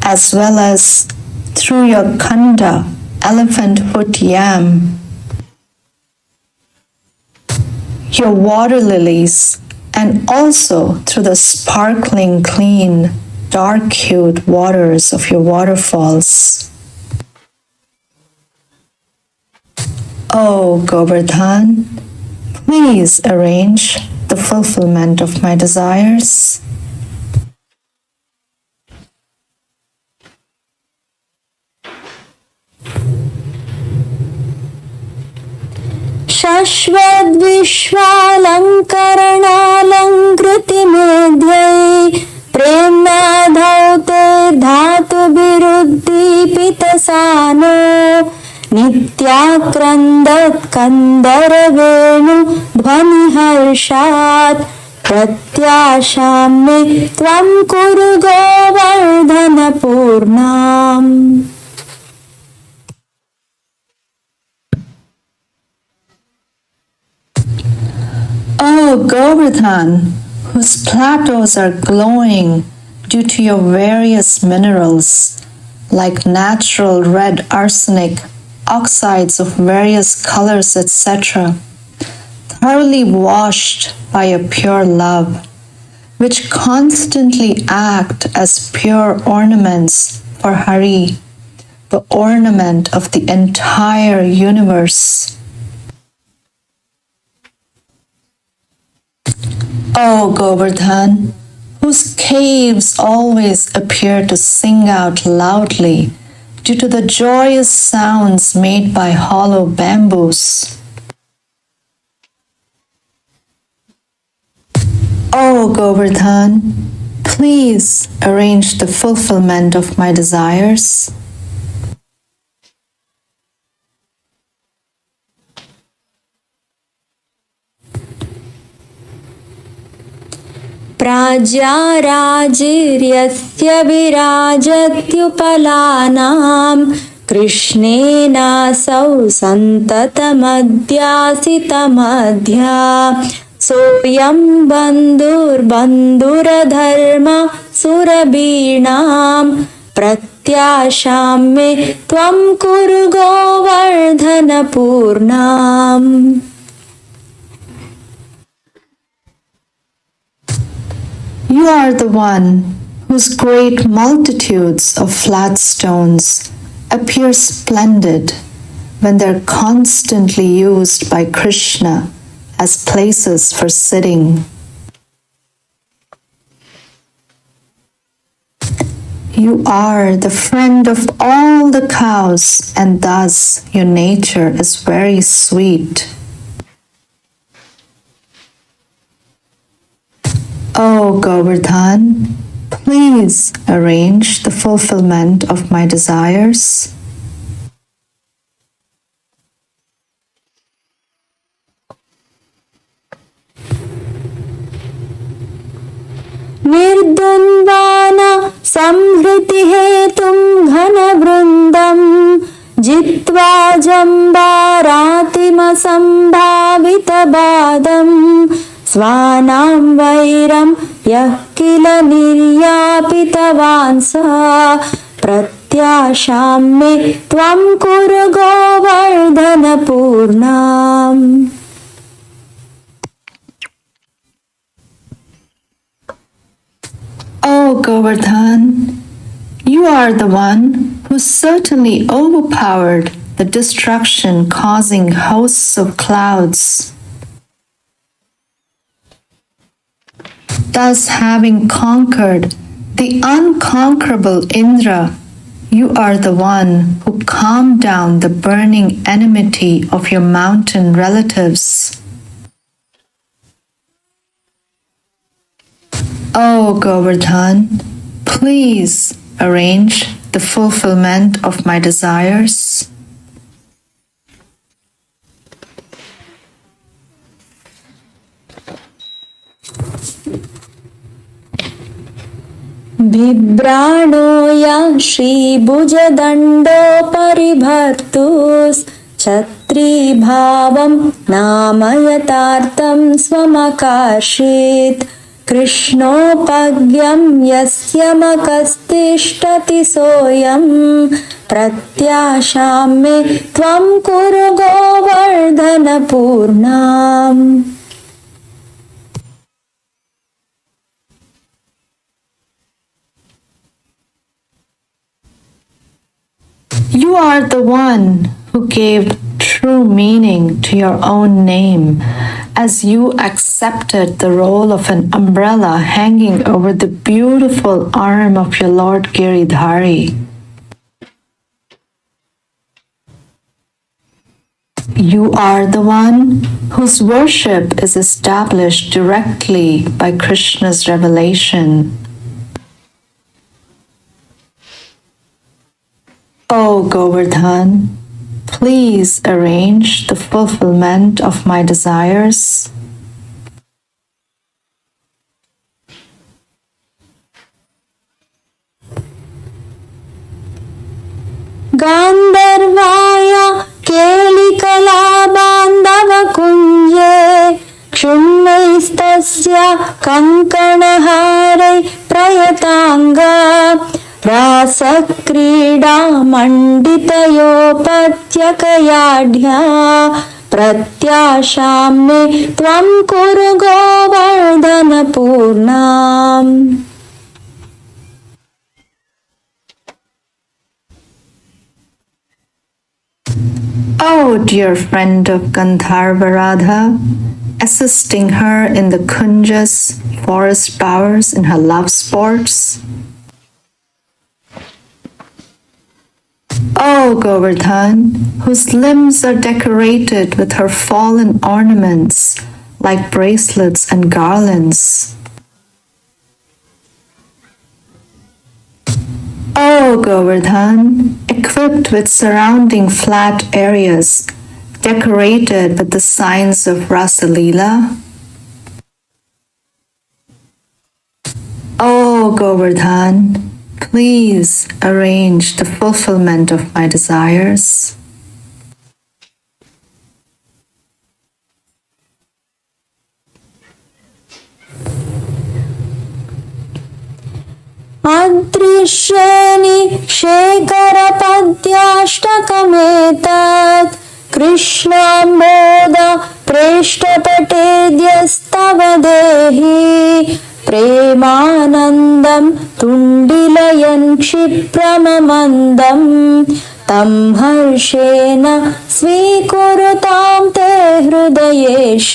as well as through your khanda, elephant foot yam, your water lilies, and also through the sparkling clean dark-hued waters of your waterfalls. O Govardhan, please arrange the fulfillment of my desires. शश्वद्विश्वालङ्करणालङ्कृतिमेध्यै प्रेम्नाधौते धातुभिरुद्दीपितसानो नित्याक्रन्दत्कन्दरवेणु ध्वनिहर्षात् प्रत्याशां मे त्वं कुरु गोवर्धनपूर्णाम्. O Govardhan, whose plateaus are glowing due to your various minerals, like natural red arsenic, oxides of various colors, etc., thoroughly washed by a pure love, which constantly act as pure ornaments for Hari, the ornament of the entire universe. O Govardhan, whose caves always appear to sing out loudly due to the joyous sounds made by hollow bamboos, O Govardhan, please arrange the fulfillment of my desires. प्राज्याराजिर्यस्य विराजत्युपलानां कृष्णेनासौ सन्ततमध्यासितमध्या सोऽयं बन्धुर्बन्धुरधर्म सुरबीणां प्रत्याशां मे त्वं कुरु गोवर्धनपूर्णाम्। You are the one whose great multitudes of flat stones appear splendid when they're constantly used by Krishna as places for sitting. You are the friend of all the cows, and thus your nature is very sweet. O Govardhan, please arrange the fulfillment of my desires. निर्द्वन्द्वान संहृतिहेतुं घनवृन्दम् जित्वा जम्बारातिमसम्भावितबादम् स्वानां वैरं यः किल निर्यापितवान् स प्रत्याशां मे त्वं कुरु गोवर्धनपूर्णाम्। O Govardhan, you are the one who certainly overpowered the destruction-causing hosts of clouds. Thus, having conquered the unconquerable Indra, you are the one who calmed down the burning enmity of your mountain relatives. O Govardhan, please arrange the fulfillment of my desires. बिभ्राणो यः श्रीभुजदण्डोपरिभर्तुश्छत्रीभावं नाम यथार्थं स्वमकार्षीत् कृष्णोपज्ञं यस्य मकस्तिष्ठति सोऽयं प्रत्याशां मे त्वं कुरु गोवर्धनपूर्णाम्। You are the one who gave true meaning to your own name as you accepted the role of an umbrella hanging over the beautiful arm of your Lord Giridhari. You are the one whose worship is established directly by Krishna's revelation. O Govardhan, please arrange the fulfillment of my desires. गान्धर्वाय केलिकलाबान्धवकुञ्जे क्षुण्णैस्तस्य कङ्कणहारै प्रयताङ्गा रासक्रीडामण्डितयोपत्यकयाढ्या प्रत्याशां मे त्वं कुरु गोवर्धनपूर्णाम्। Oh, dear friend of Gandharva Radha, assisting her in the kunjas, forest bowers in her love sports. O Govardhan, whose limbs are decorated with her fallen ornaments like bracelets and garlands. O Govardhan, equipped with surrounding flat areas, decorated with the signs of Rasa Leela. O Govardhan, please arrange the fulfillment of my desires. अदृश्यनि शेखरपद्याष्टकमेतत् कृष्णाम्बोध प्रेष्ठपटेद्यस्तव देहि प्रेमानन्दं तुण्डिलयन् क्षिप्रममन्दं तं हर्षेण स्वीकुरुतां ते Hridayesh.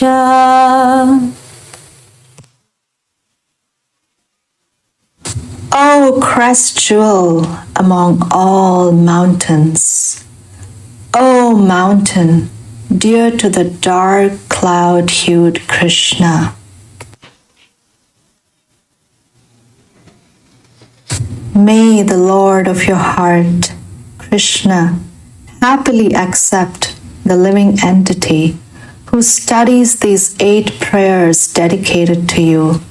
O crest jewel among all mountains, O mountain dear to the dark cloud-hued Krishna, may the Lord of your heart, Krishna, happily accept the living entity who studies these 8 prayers dedicated to you,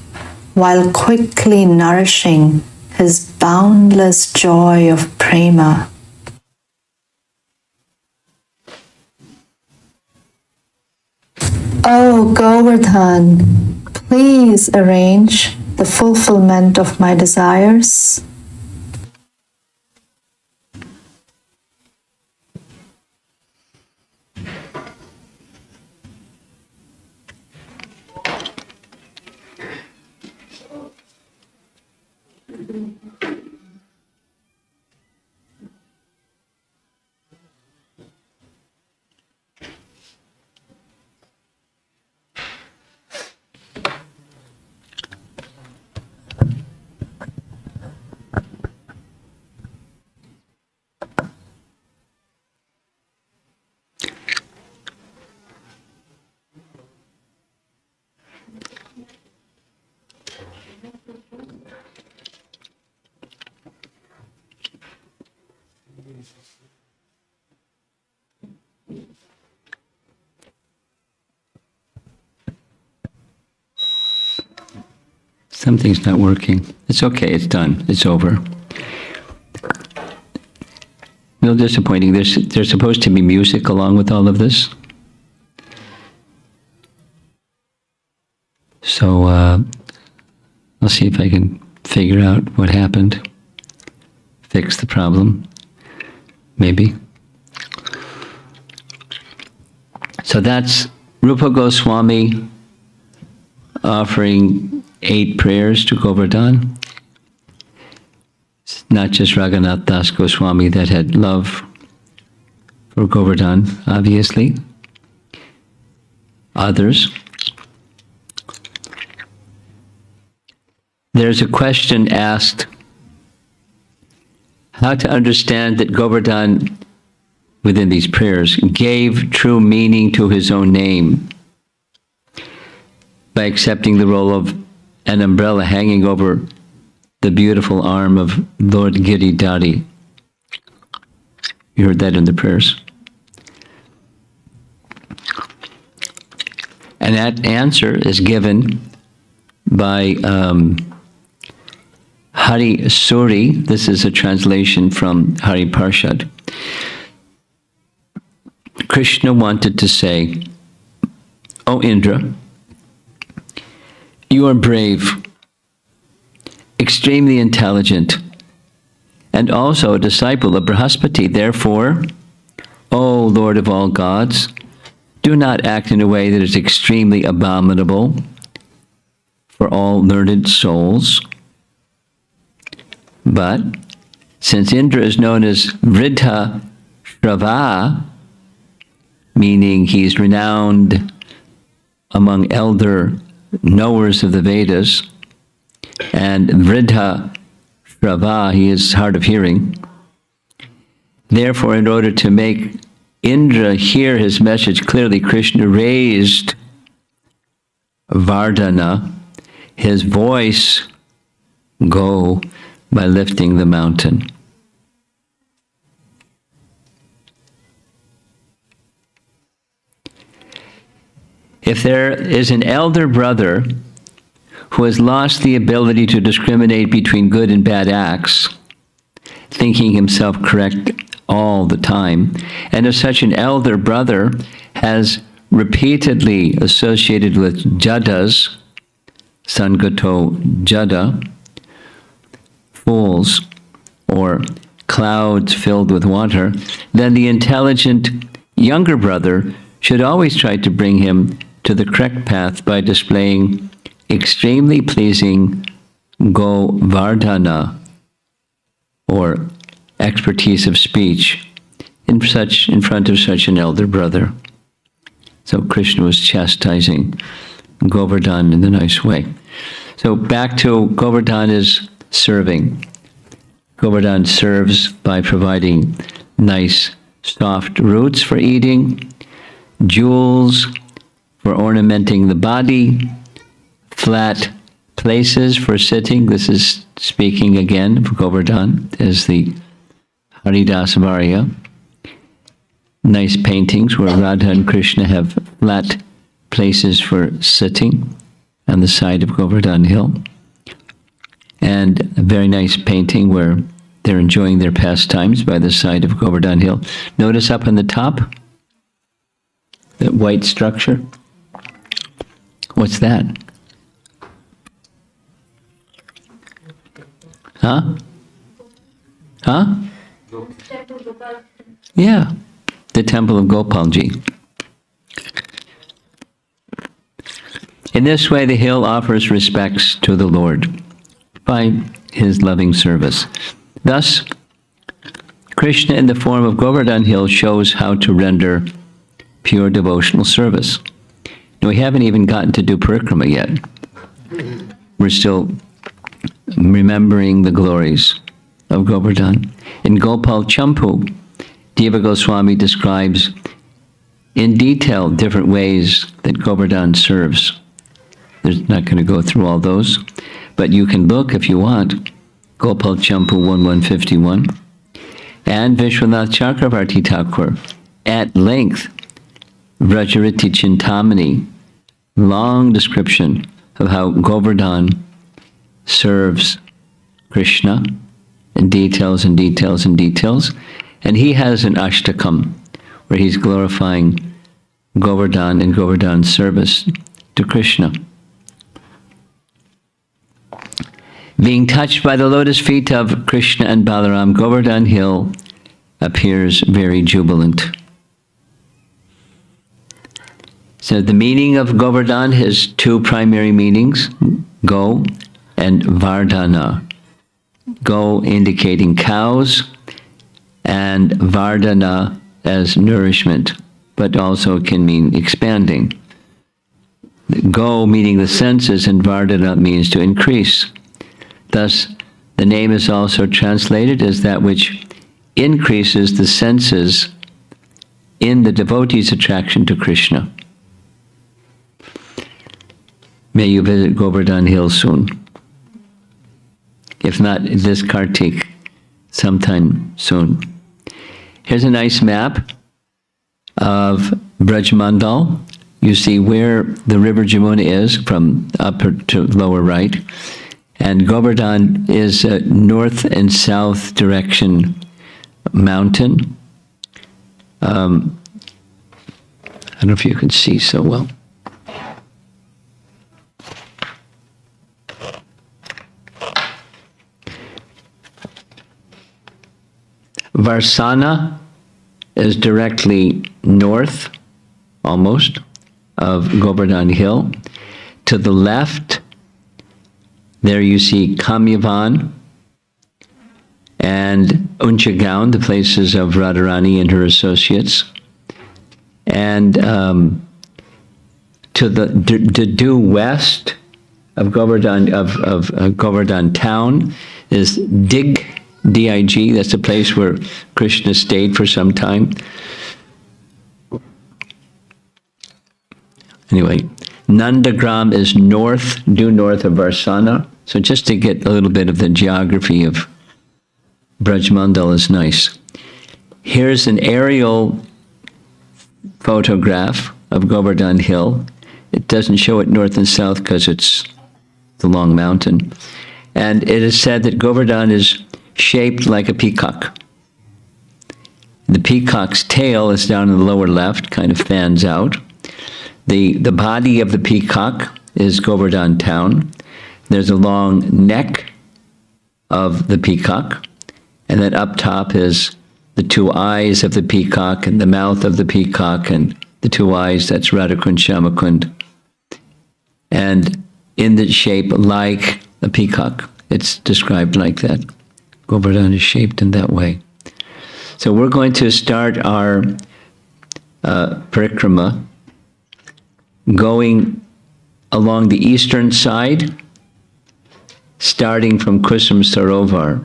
while quickly nourishing his boundless joy of prema. O Govardhan, please arrange the fulfillment of my desires. Something's not working. It's okay, it's done, it's over. A little disappointing. There's supposed to be music along with all of this. So I'll see if I can figure out what happened. Fix the problem, maybe. So that's Rupa Goswami offering 8 prayers to Govardhan. It's not just Raghunath Das Goswami that had love for Govardhan, obviously. Others. There's a question asked, how to understand that Govardhan, within these prayers, gave true meaning to his own name by accepting the role of an umbrella hanging over the beautiful arm of Lord Giridhari. You heard that in the prayers. And that answer is given by Hari Suri. This is a translation from Hari Parshad. Krishna wanted to say, O Indra, you are brave, extremely intelligent, and also a disciple of Brihaspati. Therefore, O Lord of all gods, do not act in a way that is extremely abominable for all learned souls. But since Indra is known as Vridha Shrava, meaning he's renowned among elder knowers of the Vedas, and Vridha Shrava, he is hard of hearing. Therefore, in order to make Indra hear his message clearly, Krishna raised Vardhana, his voice go, by lifting the mountain. If there is an elder brother who has lost the ability to discriminate between good and bad acts, thinking himself correct all the time, and if such an elder brother has repeatedly associated with jadas, sangato jada, fools, or clouds filled with water, then the intelligent younger brother should always try to bring him to the correct path by displaying extremely pleasing Govardhana, or expertise of speech, in front of such an elder brother. So Krishna was chastising Govardhan in a nice way. So back to Govardhan is serving. Govardhan serves by providing nice soft roots for eating, jewels for ornamenting the body, flat places for sitting. This is speaking again of Govardhan as the Haridas Varya. Nice paintings where Radha and Krishna have flat places for sitting on the side of Govardhan Hill. And a very nice painting where they're enjoying their pastimes by the side of Govardhan Hill. Notice up on the top, that white structure. What's that? Huh? Huh? Yeah, the temple of Gopalji. In this way, the hill offers respects to the Lord by his loving service. Thus, Krishna in the form of Govardhan Hill shows how to render pure devotional service. Now, we haven't even gotten to do parikrama yet. We're still remembering the glories of Govardhan. In Gopal Champu, Diva Goswami describes in detail different ways that Govardhan serves. There's not going to go through all those, but you can look if you want. Gopal Champu 1151. And Vishwanath Chakravarti Thakur, at length, Vrajariti Chintamani, long description of how Govardhan serves Krishna in details and details and details. And he has an ashtakam where he's glorifying Govardhan and Govardhan's service to Krishna. Being touched by the lotus feet of Krishna and Balaram, Govardhan Hill appears very jubilant. So the meaning of Govardhan has two primary meanings, Go and Vardhana. Go indicating cows, and Vardhana as nourishment, but also can mean expanding. Go meaning the senses, and Vardhana means to increase. Thus, the name is also translated as that which increases the senses in the devotee's attraction to Krishna. May you visit Govardhan Hill soon. If not this Kartik, sometime soon. Here's a nice map of Brajmandal. You see where the river Jamuna is from upper to lower right. And Govardhan is a north and south direction mountain. I don't know if you can see so well. Varsana is directly north, almost, of Govardhan Hill. To the left, there you see Kamyavan and Unchagaon, the places of Radharani and her associates. And to the due west of Govardhan, of Govardhan town is Dig, D-I-G, that's the place where Krishna stayed for some time. Anyway, Nandagram is north, due north of Varsana. So just to get a little bit of the geography of Brajmandal is nice. Here's an aerial photograph of Govardhan Hill. It doesn't show it north and south because it's the long mountain. And it is said that Govardhan is shaped like a peacock. The peacock's tail is down in the lower left, kind of fans out. The body of the peacock is Govardhan town. There's a long neck of the peacock, and then up top is the two eyes of the peacock and the mouth of the peacock and the two eyes, that's Radhakund, Shyamakund. And in the shape like a peacock, it's described like that. Govardhan is shaped in that way. So we're going to start our parikrama going along the eastern side, starting from Kusum Sarovar.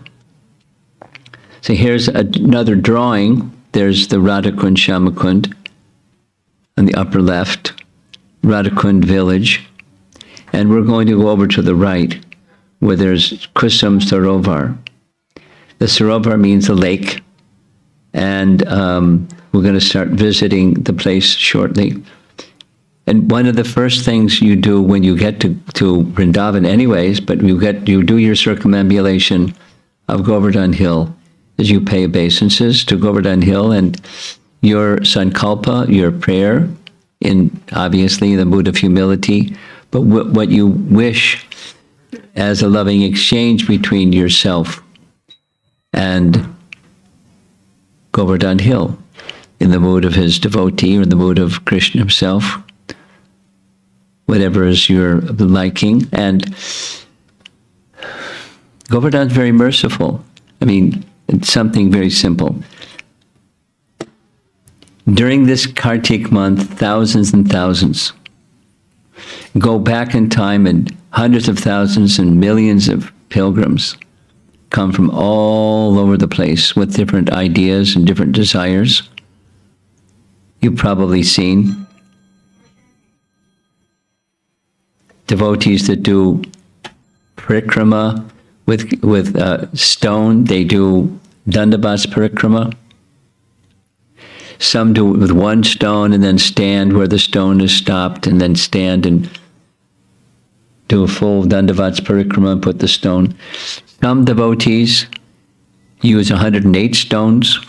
So here's another drawing. There's the Radhakund, Shyamakund on the upper left, Radhakund village. And we're going to go over to the right, where there's Kusum Sarovar. The Sarovar means a lake, and we're going to start visiting the place shortly. And one of the first things you do when you get to Vrindavan anyways, but you do your circumambulation of Govardhan Hill, is you pay obeisances to Govardhan Hill, and your sankalpa, your prayer, in obviously the mood of humility, but what you wish as a loving exchange between yourself and Govardhan Hill, in the mood of his devotee or in the mood of Krishna himself, whatever is your liking. And Govardhan's very merciful. I mean, it's something very simple. During this Kartik month, thousands and thousands go back in time, and hundreds of thousands and millions of pilgrims come from all over the place with different ideas and different desires. You've probably seen devotees that do parikrama with stone. They do dandavats parikrama. Some do it with one stone and then stand where the stone is stopped, and then stand and do a full dandavats parikrama and put the stone. Some devotees use 108 stones,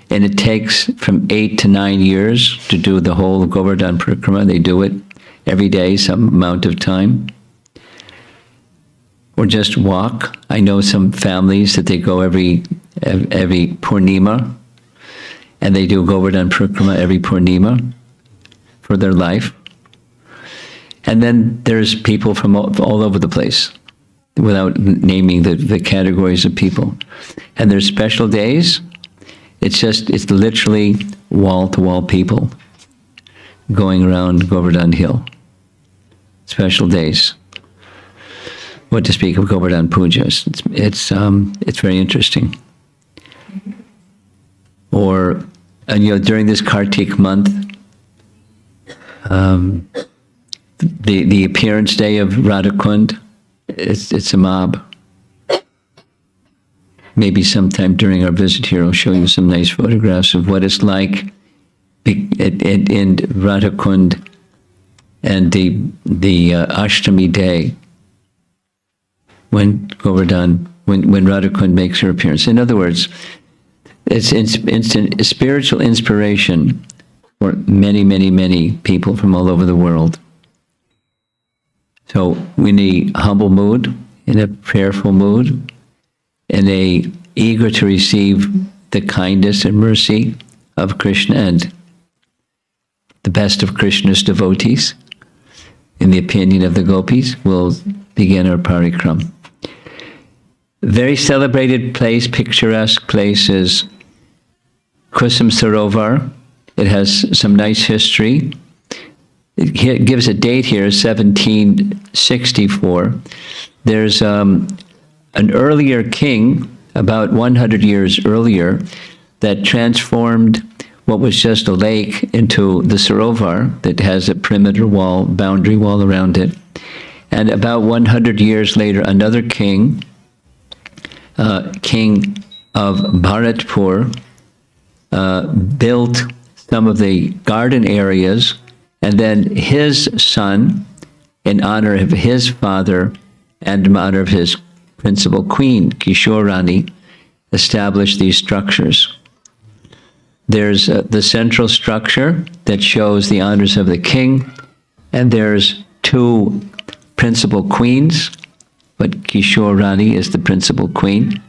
and it takes from 8 to 9 years to do the whole of Govardhan parikrama. They do it every day, some amount of time. Or just walk. I know some families that they go every Purnima, and they do Govardhan parikrama every Purnima for their life. And then there's people from all over the place, without naming the categories of people. And there's special days. It's literally wall-to-wall people going around Govardhan Hill. Special days. What to speak of Govardhan Pujas. It's very interesting. Or, during this Kartik month, the appearance day of Radhakund, it's a mob. Maybe sometime during our visit here, I'll show you some nice photographs of what it's like in Radhakund and the Ashtami day when Radhakund makes her appearance. In other words, it's instant spiritual inspiration for many, many, many people from all over the world. So in a humble mood, in a prayerful mood, in a eager to receive the kindness and mercy of Krishna and the best of Krishna's devotees, in the opinion of the Gopis, we'll begin our parikram. Very celebrated place, picturesque place is Kusum Sarovar. It has some nice history. It gives a date here, 1764. There's an earlier king, about 100 years earlier, that transformed what was just a lake into the Sarovar that has a perimeter wall, boundary wall around it. And about 100 years later, another king, king of Bharatpur, built some of the garden areas And then his son, in honor of his father and in honor of his principal queen, Kishorani, established these structures. There's the central structure that shows the honors of the king, and there's two principal queens, but Kishorani is the principal queen,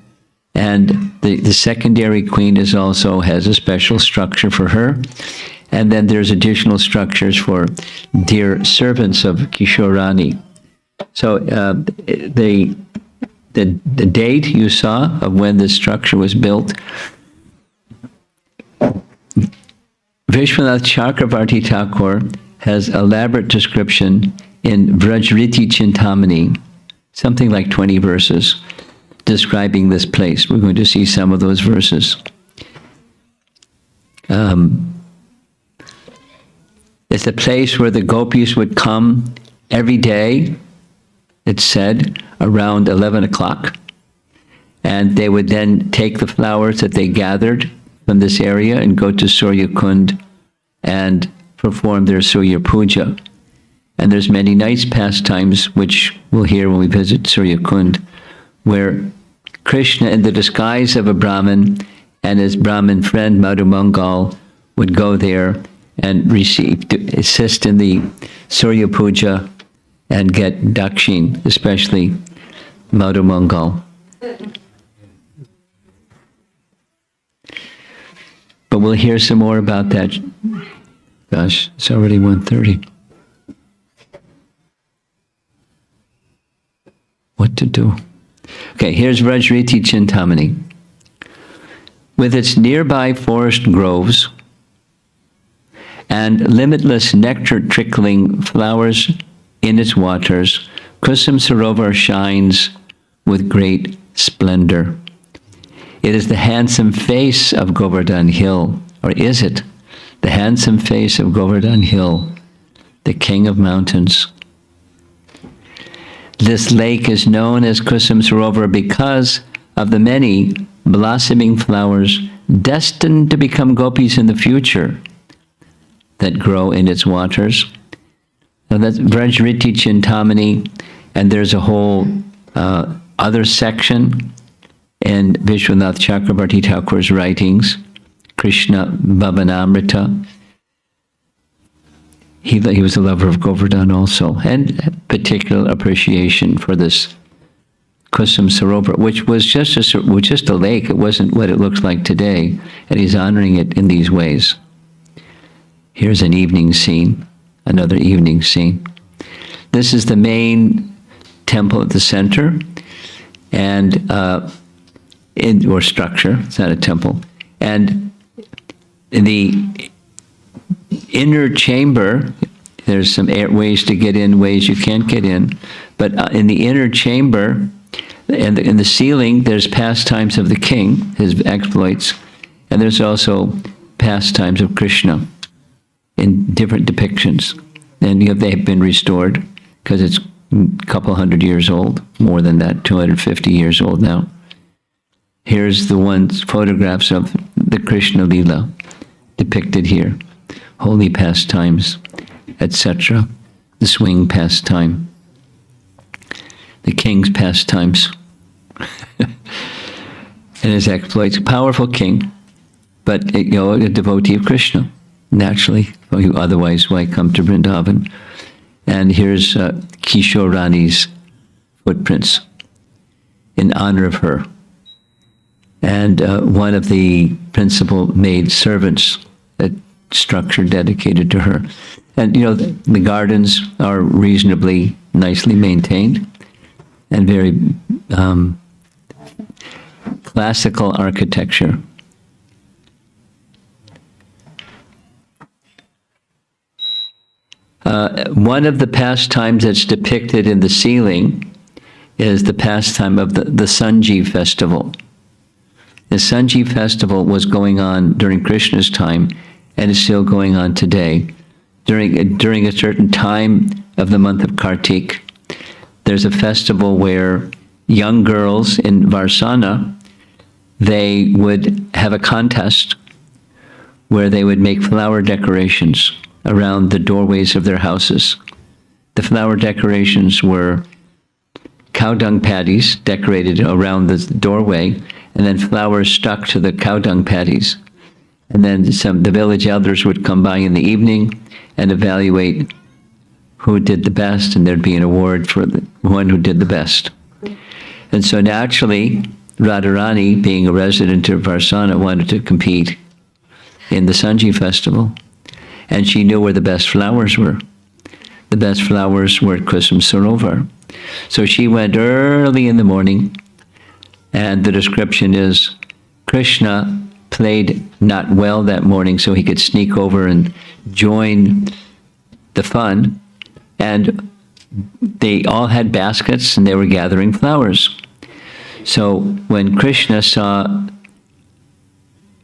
and the secondary queen also has a special structure for her, and then there's additional structures for dear servants of Kishorani. So the date you saw of when this structure was built, Vishwanath Chakravarti Thakur has elaborate description in Vrajriti Chintamani, something like 20 verses, describing this place. We're going to see some of those verses. It's a place where the gopis would come every day, it's said, around 11 o'clock, and they would then take the flowers that they gathered from this area and go to Surya Kund and perform their Surya Puja. And there's many nice pastimes, which we'll hear when we visit Surya Kund, where Krishna, in the disguise of a Brahmin, and his Brahmin friend Madhu Mangal would go there and assist in the Surya Puja and get dakshin, especially Madhu Mangal. But we'll hear some more about that. Gosh, it's already 1:30. What to do? Okay, here's Vrajriti Chintamani. With its nearby forest groves and limitless nectar-trickling flowers in its waters, Kusum Sarovar shines with great splendor. It is the handsome face of Govardhan Hill, or is it the handsome face of Govardhan Hill, the king of mountains? This lake is known as Kusum Sarovar because of the many blossoming flowers destined to become gopis in the future that grow in its waters. Now that's Vrajriti Chintamani, and there's a whole other section in Vishwanath Chakravarti Thakur's writings, Krishna Bhavanamrita. He was a lover of Govardhan also, and particular appreciation for this Kusum Sarovar, which was just a lake. It wasn't what it looks like today, and he's honoring it in these ways. Here's an evening scene, another evening scene. This is the main temple at the center, and or structure. It's not a temple, and in the inner chamber, there's some ways to get in, ways you can't get in, but in the inner chamber, and in the ceiling, there's pastimes of the king, his exploits, and there's also pastimes of Krishna in different depictions. And they've been restored because it's a couple hundred years old, more than that, 250 years old now. Here's the ones, photographs of the Krishna Lila depicted here, holy pastimes, etc. The swing pastime, the king's pastimes, and his exploits. Powerful king, but a devotee of Krishna, naturally. Otherwise, why come to Vrindavan? And here's Kishorani's footprints in honor of her. And one of the principal maid servants, a structure dedicated to her. And the gardens are reasonably nicely maintained and very classical architecture. One of the pastimes that's depicted in the ceiling is the pastime of the Sanji festival. The Sanji festival was going on during Krishna's time, and is still going on today. During a certain time of the month of Kartik, there's a festival where young girls in Varsana, they would have a contest where they would make flower decorations around the doorways of their houses. The flower decorations were cow dung patties decorated around the doorway, and then flowers stuck to the cow dung patties. And then the village elders would come by in the evening and evaluate who did the best, and there'd be an award for the one who did the best. And so naturally, Radharani, being a resident of Varsana, wanted to compete in the Sanji festival. And she knew where the best flowers were. The best flowers were at Kusum Sarovar. So she went early in the morning, and the description is Krishna played not well that morning, so he could sneak over and join the fun. And they all had baskets, and they were gathering flowers. So when Krishna saw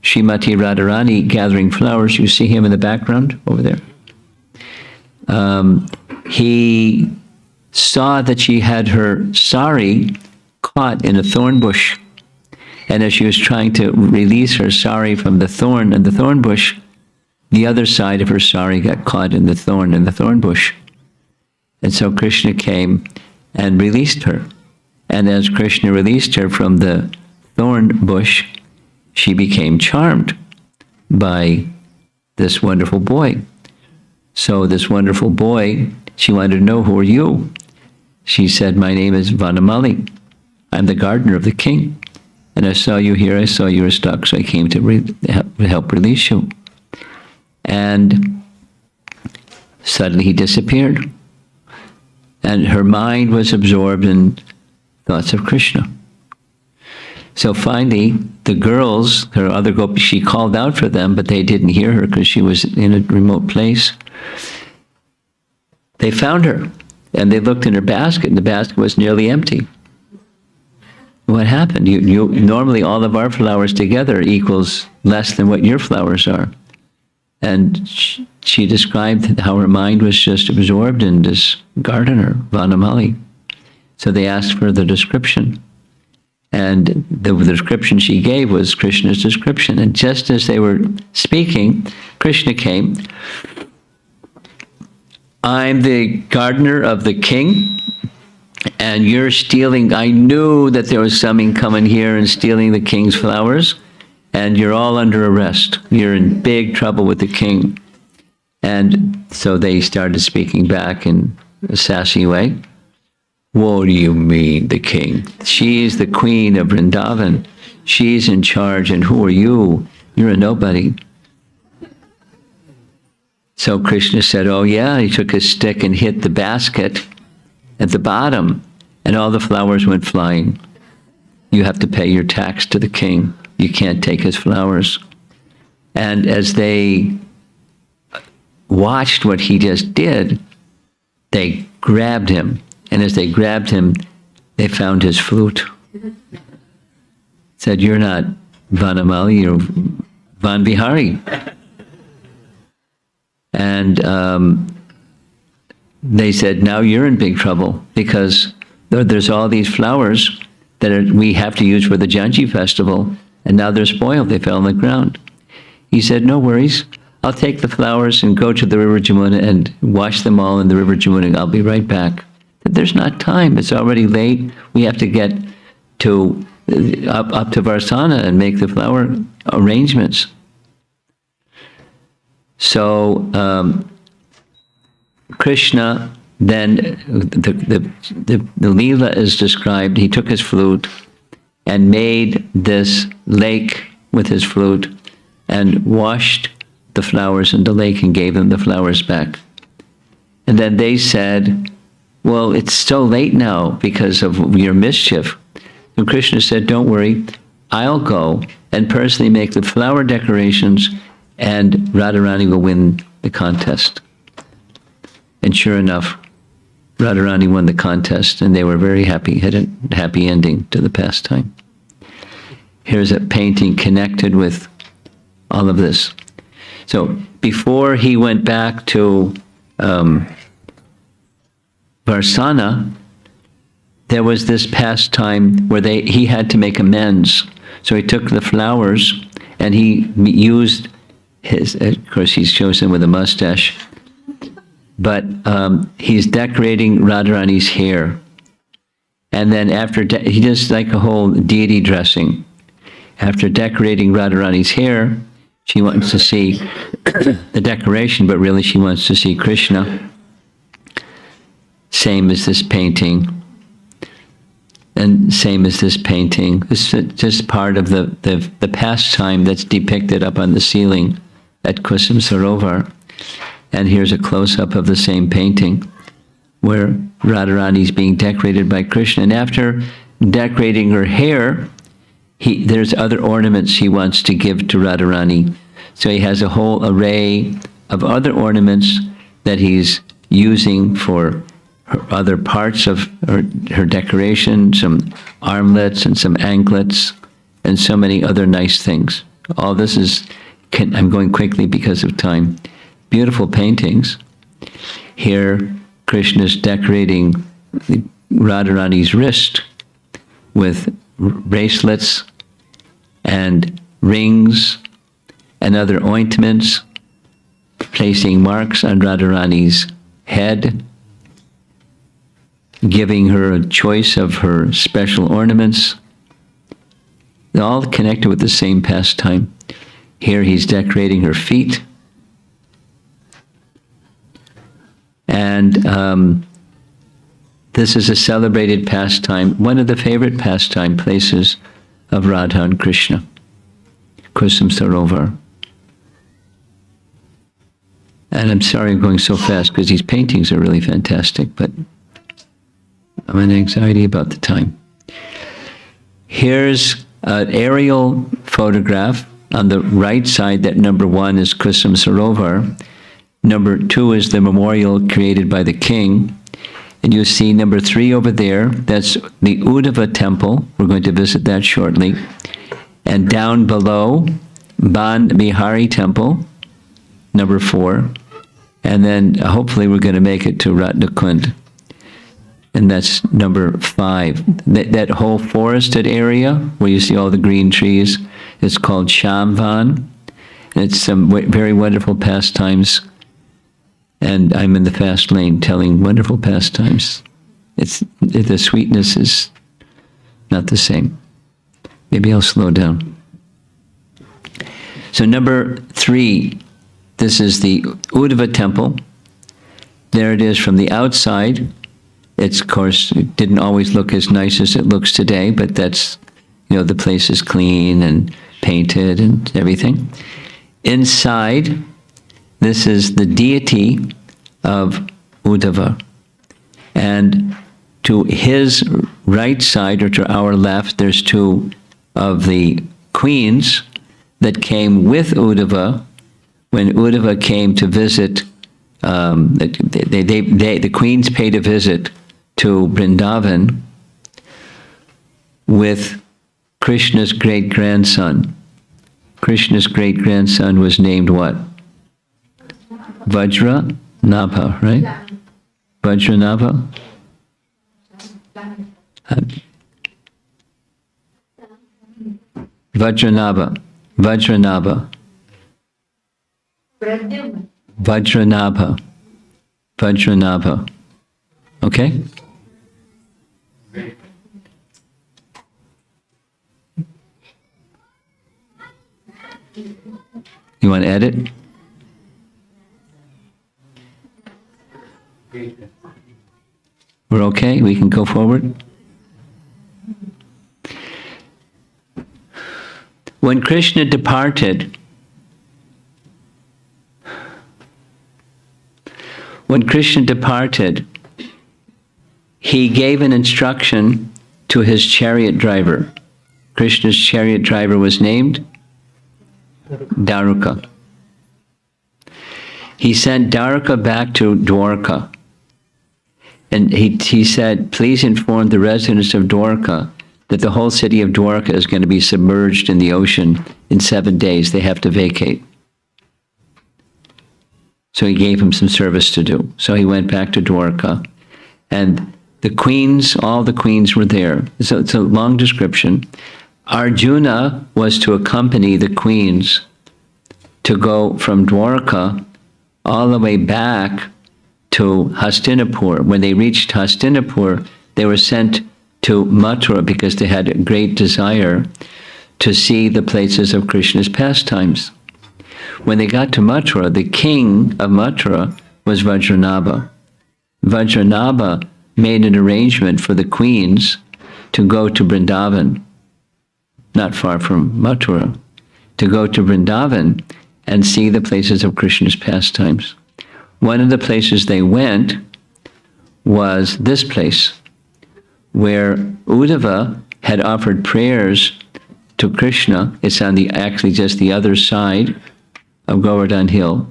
Srimati Radharani gathering flowers, you see him in the background over there. He saw that she had her sari caught in a thorn bush. And as she was trying to release her sari from the thorn and the thorn bush, the other side of her sari got caught in the thorn bush. And so Krishna came and released her. And as Krishna released her from the thorn bush, she became charmed by this wonderful boy. So this wonderful boy, she wanted to know, who are you? She said, my name is Vanamali. I'm the gardener of the king. And I saw you here, I saw you were stuck, so I came to help release you. And suddenly he disappeared. And her mind was absorbed in thoughts of Krishna. So finally, the girls, her other gopis, she called out for them, but they didn't hear her because she was in a remote place. They found her, and they looked in her basket, and the basket was nearly empty. What happened? You normally all of our flowers together equals less than what your flowers are. And she described how her mind was just absorbed in this gardener, Vanamali. So they asked for the description. And the description she gave was Krishna's description. And just as they were speaking, Krishna came. I'm the gardener of the king, and you're stealing. I knew that there was something coming here and stealing the king's flowers, and you're all under arrest. You're in big trouble with the king. And so they started speaking back in a sassy way. What do you mean, the king? She's the queen of Vrindavan. She's in charge, and who are you? You're a nobody. So Krishna said, oh yeah, he took his stick and hit the basket at the bottom, and all the flowers went flying. You have to pay your tax to the king. You can't take his flowers. And as they watched what he just did, they grabbed him. And as they grabbed him, they found his flute. Said, you're not Vanamali, you're Van Bihari. And they said, now you're in big trouble, because there's all these flowers that we have to use for the Janji festival, and now they're spoiled, they fell on the ground. He said, no worries, I'll take the flowers and go to the river Jamuna and wash them all in the river Jamuna. I'll be right back. There's not time, it's already late. We have to get to up to Varsana and make the flower arrangements. So Krishna then, the Leela is described, he took his flute and made this lake with his flute and washed the flowers in the lake and gave them the flowers back. And then they said, well, it's so late now because of your mischief. And Krishna said, don't worry, I'll go and personally make the flower decorations, and Radharani will win the contest. And sure enough, Radharani won the contest, and they were very happy, had a happy ending to the pastime. Here's a painting connected with all of this. So before he went back to Varsana, there was this pastime where he had to make amends. So he took the flowers and he used his, of course he shows him with a mustache, but he's decorating Radharani's hair. And then after, he does like a whole deity dressing. After decorating Radharani's hair, she wants to see the decoration, but really she wants to see Krishna. Same as this painting. And same as this painting. This is just part of the pastime that's depicted up on the ceiling at Kusum Sarovar. And here's a close-up of the same painting where Radharani is being decorated by Krishna. And after decorating her hair, there's other ornaments he wants to give to Radharani. So he has a whole array of other ornaments that he's using for other parts of her decoration, some armlets and some anklets, and so many other nice things. All this is, I'm going quickly because of time, beautiful paintings. Here, Krishna's decorating Radharani's wrist with bracelets and rings and other ointments, placing marks on Radharani's head, giving her a choice of her special ornaments, all connected with the same pastime. Here he's decorating her feet. And this is a celebrated pastime, one of the favorite pastime places of Radha and Krishna, Kusum Sarovar. And I'm sorry I'm going so fast because these paintings are really fantastic, but I'm in anxiety about the time. Here's an aerial photograph. On the right side, that number 1 is Kusum Sarovar. Number 2 is the memorial created by the king. And you see number 3 over there, that's the Uddhava temple. We're going to visit that shortly. And down below, Ban Bihari temple, number 4. And then hopefully we're going to make it to Ratnakund. And that's number 5. That whole forested area where you see all the green trees is called Shamvan. And it's some very wonderful pastimes. And I'm in the fast lane telling wonderful pastimes. The sweetness is not the same. Maybe I'll slow down. So number 3, this is the Uddhava temple. There it is from the outside. It's, of course, it didn't always look as nice as it looks today, but that's, the place is clean and painted and everything. Inside, this is the deity of Uddhava. And to his right side, or to our left, there's 2 of the queens that came with Uddhava when Uddhava came to visit. The queens paid a visit to Vrindavan with Krishna's great-grandson. Krishna's great-grandson was named what? Vajranabha, right? Vajranabha? Vajranabha. Vajranabha. Vajranabha. Vajranabha. Okay? You want to edit? We're okay? We can go forward? When Krishna departed, he gave an instruction to his chariot driver. Krishna's chariot driver was named Daruka. He sent Daruka back to Dwarka. And he said, please inform the residents of Dwarka that the whole city of Dwarka is going to be submerged in the ocean in 7 days. They have to vacate. So he gave him some service to do. So he went back to Dwarka. And the queens, all the queens were there. So it's a long description. Arjuna was to accompany the queens to go from Dwarka all the way back to Hastinapur. When they reached Hastinapur, they were sent to Mathura because they had a great desire to see the places of Krishna's pastimes. When they got to Mathura, the king of Mathura was Vajranabha. Vajranabha made an arrangement for the queens to go to Vrindavan, not far from Mathura, to go to Vrindavan and see the places of Krishna's pastimes. One of the places they went was this place, where Uddhava had offered prayers to Krishna. It's on actually just the other side of Govardhan Hill,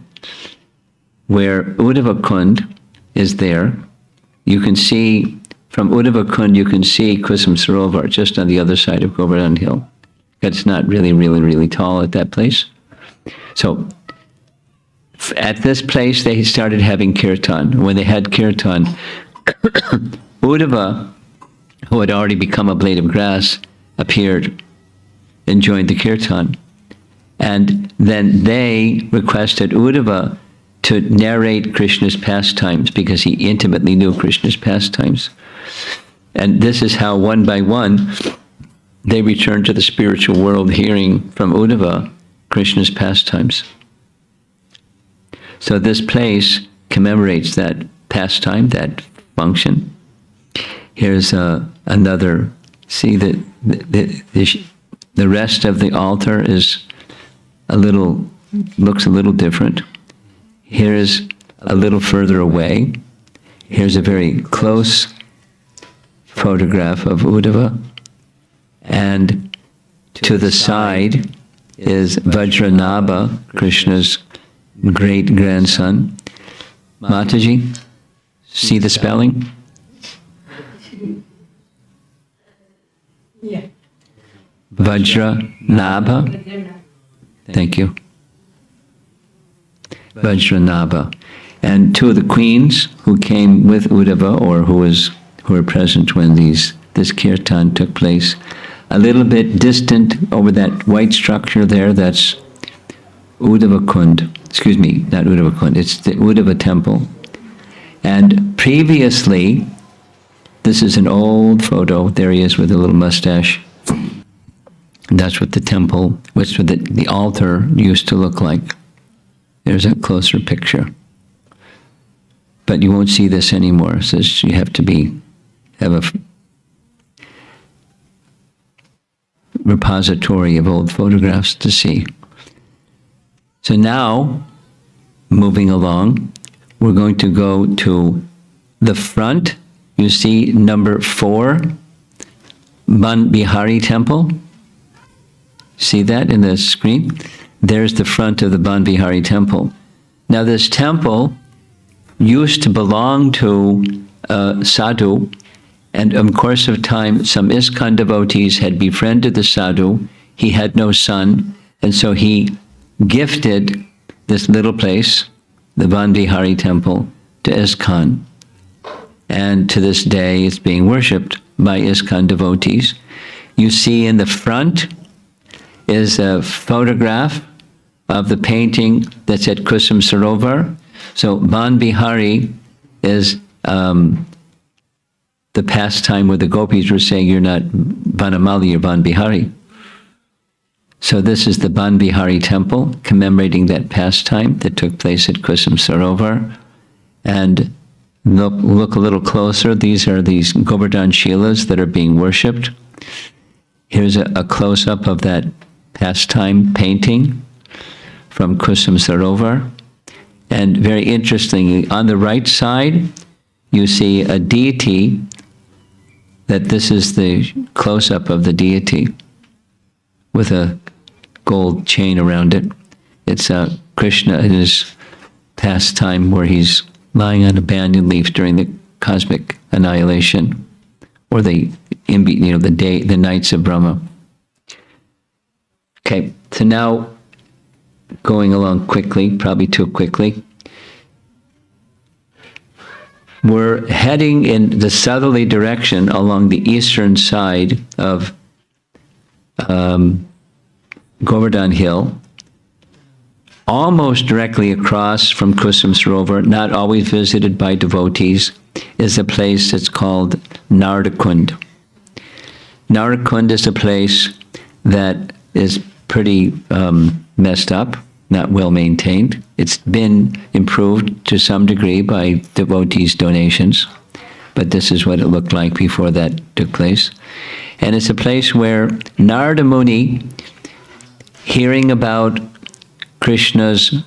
where Uddhava Kund is there. You can see, from Uddhava Kund, you can see Kusum Sarovar just on the other side of Govardhan Hill. It's not really tall at that place. So, at this place, they started having kirtan. When they had kirtan, Uddhava, who had already become a blade of grass, appeared and joined the kirtan. And then they requested Uddhava to narrate Krishna's pastimes because he intimately knew Krishna's pastimes. And this is how, one by one, they returned to the spiritual world hearing from Uddhava Krishna's pastimes. So this place commemorates that pastime, that function. Here's another. See that the rest of the altar is looks a little different. Here's a little further away. Here's a very close photograph of Uddhava, and to the side is Vajranabha, Krishna's great grandson. Mataji, see the spelling? Yeah. Vajranabha. Thank you. Vajranabha. And two of the queens who came with Uddhava, or who were present when this kirtan took place, a little bit distant over that white structure there, that's Uddhava Kund. Excuse me, not Uddhava Kund, it's the Uddhava temple. And previously, this is an old photo, there he is with a little mustache. That's what the temple, what the altar used to look like. There's a closer picture. But you won't see this anymore, so you have to have a repository of old photographs to see. So now, moving along, we're going to go to the front. You see number 4, Ban Bihari Temple. See that in the screen? There's the front of the Ban Bihari Temple. Now this temple used to belong to sadhu, and in course of time, some ISKCON devotees had befriended the sadhu. He had no son, and so he gifted this little place, the Ban Bihari Temple, to ISKCON. And to this day, it's being worshipped by ISKCON devotees. You see in the front is a photograph of the painting that's at Kusum Sarovar. So Ban Bihari is the pastime where the Gopis were saying, you're not Vanamali, you're Ban Bihari. So this is the Ban Bihari temple commemorating that pastime that took place at Kusum Sarovar. And look a little closer. These are these Govardhan Shilas that are being worshipped. Here's a close-up of that pastime painting from Kusum Sarovar. And very interestingly, on the right side, you see a deity, that this is the close-up of the deity with a gold chain around it. It's Krishna in his pastime where he's lying on a banyan leaf during the cosmic annihilation, or the nights of Brahma. Okay, so now going along quickly, probably too quickly. We're heading in the southerly direction along the eastern side of Govardhan Hill. almost directly across from Kusum Sarovar, not always visited by devotees, is a place that's called Nardakund. Nardakund is a place that is pretty messed up, not well maintained. It's been improved to some degree by devotees' donations, but this is what it looked like before that took place. And it's a place where Narada Muni, hearing about Krishna's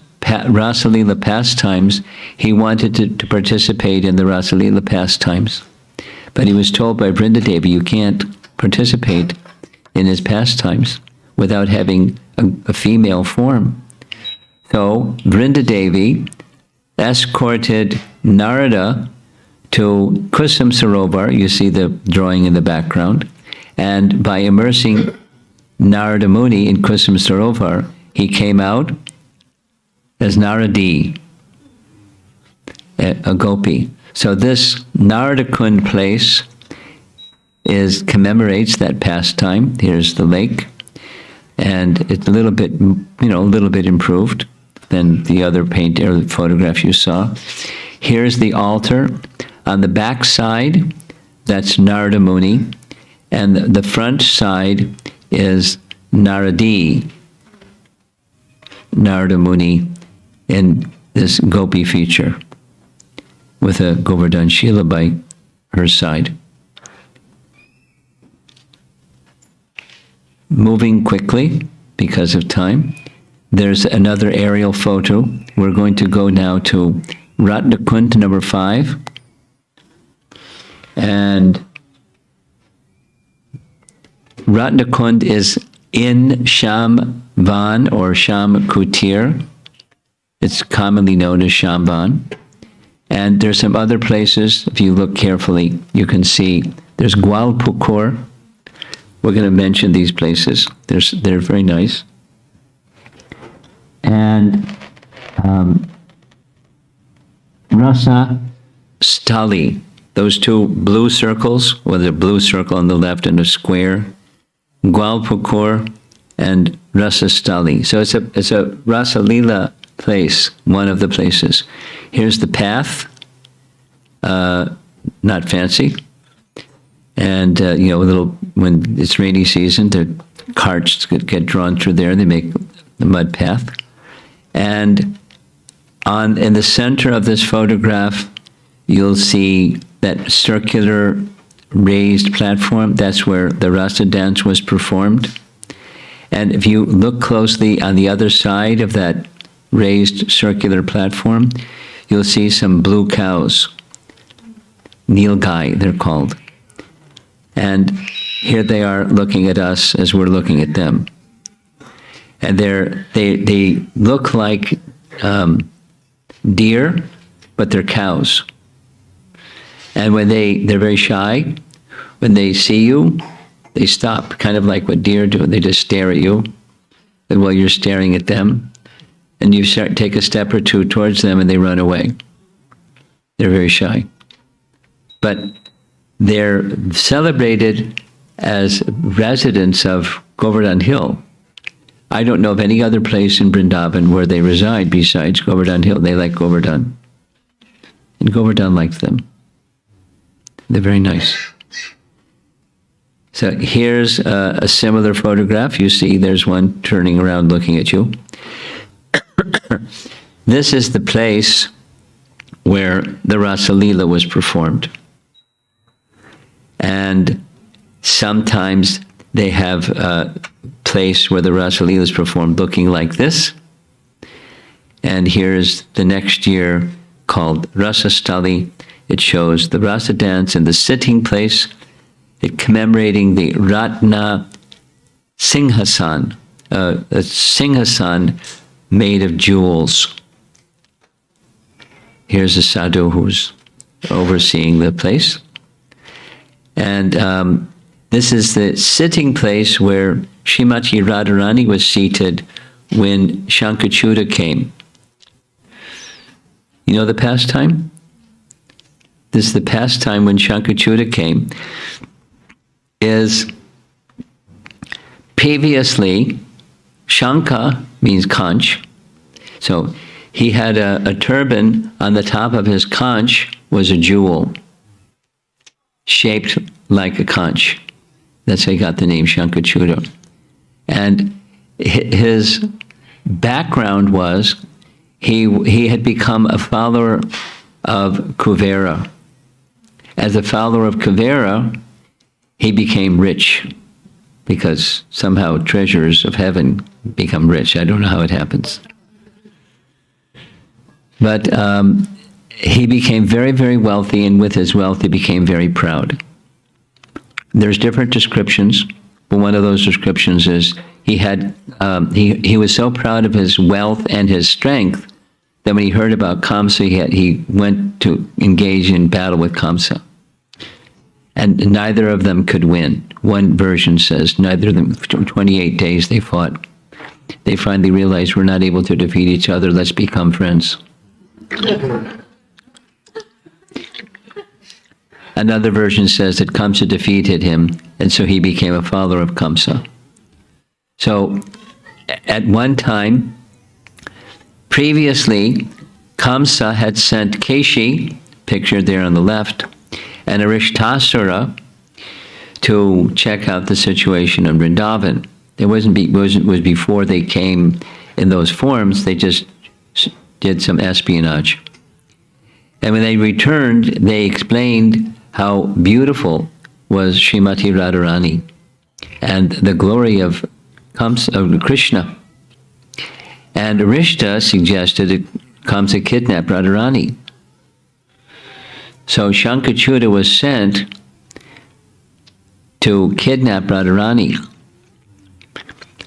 Rasa Leela pastimes, he wanted to participate in the Rasa Leela pastimes. But he was told by Vrinda Devi, you can't participate in his pastimes without having a female form. So Vrinda Devi escorted Narada to Kusum Sarovar, you see the drawing in the background, and by immersing Narada Muni in Kusum Sarovar, he came out as Naradi, a gopi. So this Nardakund place commemorates that pastime. Here's the lake, and it's a little bit, a little bit improved than the other paint or the photograph you saw. Here's the altar. On the back side, that's Narada Muni, and the front side is Naradi, Narada Muni, in this gopi feature, with a Govardhan Shila by her side. Moving quickly, because of time, there's another aerial photo. We're going to go now to Ratnakund number 5. And Ratnakund is in Shambhan or Sham Kutir. It's commonly known as Shambhan. And there's some other places, if you look carefully, you can see there's Gwalpukur. We're going to mention these places. They're very nice. And Rasa Stali, those two blue circles, with a blue circle on the left and a square, Gwalpukur and Rasa Stali. So it's a Rasa Leela place, one of the places. Here's the path, not fancy. And, a little, when it's rainy season, the carts get drawn through there. They make the mud path. And in the center of this photograph, you'll see that circular raised platform. That's where the Rasa Dance was performed. And if you look closely on the other side of that raised circular platform, you'll see some blue cows. Nilgai, they're called. And here they are looking at us as we're looking at them. And they look like deer, but they're cows. And when they're very shy, when they see you, they stop, kind of like what deer do. They just stare at you, and while you're staring at them, and you take a step or two towards them, and they run away. They're very shy. But they're celebrated as residents of Govardhan Hill. I don't know of any other place in Vrindavan where they reside besides Govardhan Hill. They like Govardhan. And Govardhan likes them. They're very nice. So here's a similar photograph. You see there's one turning around looking at you. This is the place where the Rasa Leela was performed. And sometimes they have a place where the Rasa Leela is performed looking like this. And here's the next year called Rasa Stali. It shows the Rasa Dance in the sitting place, commemorating the Ratna Singhasan, a Singhasan made of jewels. Here's a sadhu who's overseeing the place. And this is the sitting place where Srimati Radharani was seated when Shankachuta came. You know the pastime? This is the pastime when Shankachuta came. Is previously, Shanka means conch, So he had a turban. On the top of his conch was a jewel shaped like a conch. That's how he got the name Shankachuta. And his background was he had become a follower of Kuvera. As a follower of Kuvera, he became rich because somehow treasures of heaven become rich. I don't know how it happens. But he became very, very wealthy, and with his wealth, he became very proud. There's different descriptions, but one of those descriptions is he was so proud of his wealth and his strength that when he heard about Kamsa, he went to engage in battle with Kamsa. And neither of them could win. One version says neither of them, 28 days they fought. They finally realized we're not able to defeat each other, let's become friends. Another version says that Kamsa defeated him, and so he became a follower of Kamsa. So, at one time, previously, Kamsa had sent Keshi, pictured there on the left, and Arishtasura to check out the situation in Vrindavan. It was before they came in those forms, they just did some espionage. And when they returned, they explained how beautiful was Srimati Radharani and the glory of Krishna. And Arishta suggested that Kamsa kidnap Radharani. So Shankachuta was sent to kidnap Radharani.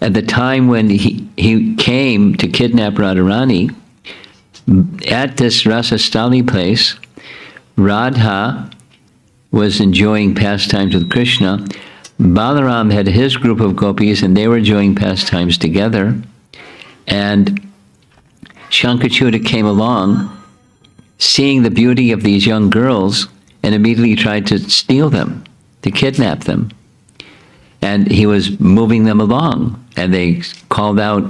At the time when he came to kidnap Radharani, at this Rasastali place, Radha was enjoying pastimes with Krishna. Balaram had his group of gopis, and they were enjoying pastimes together. And Shankachuta came along, seeing the beauty of these young girls, and immediately tried to steal them, to kidnap them. And he was moving them along, and they called out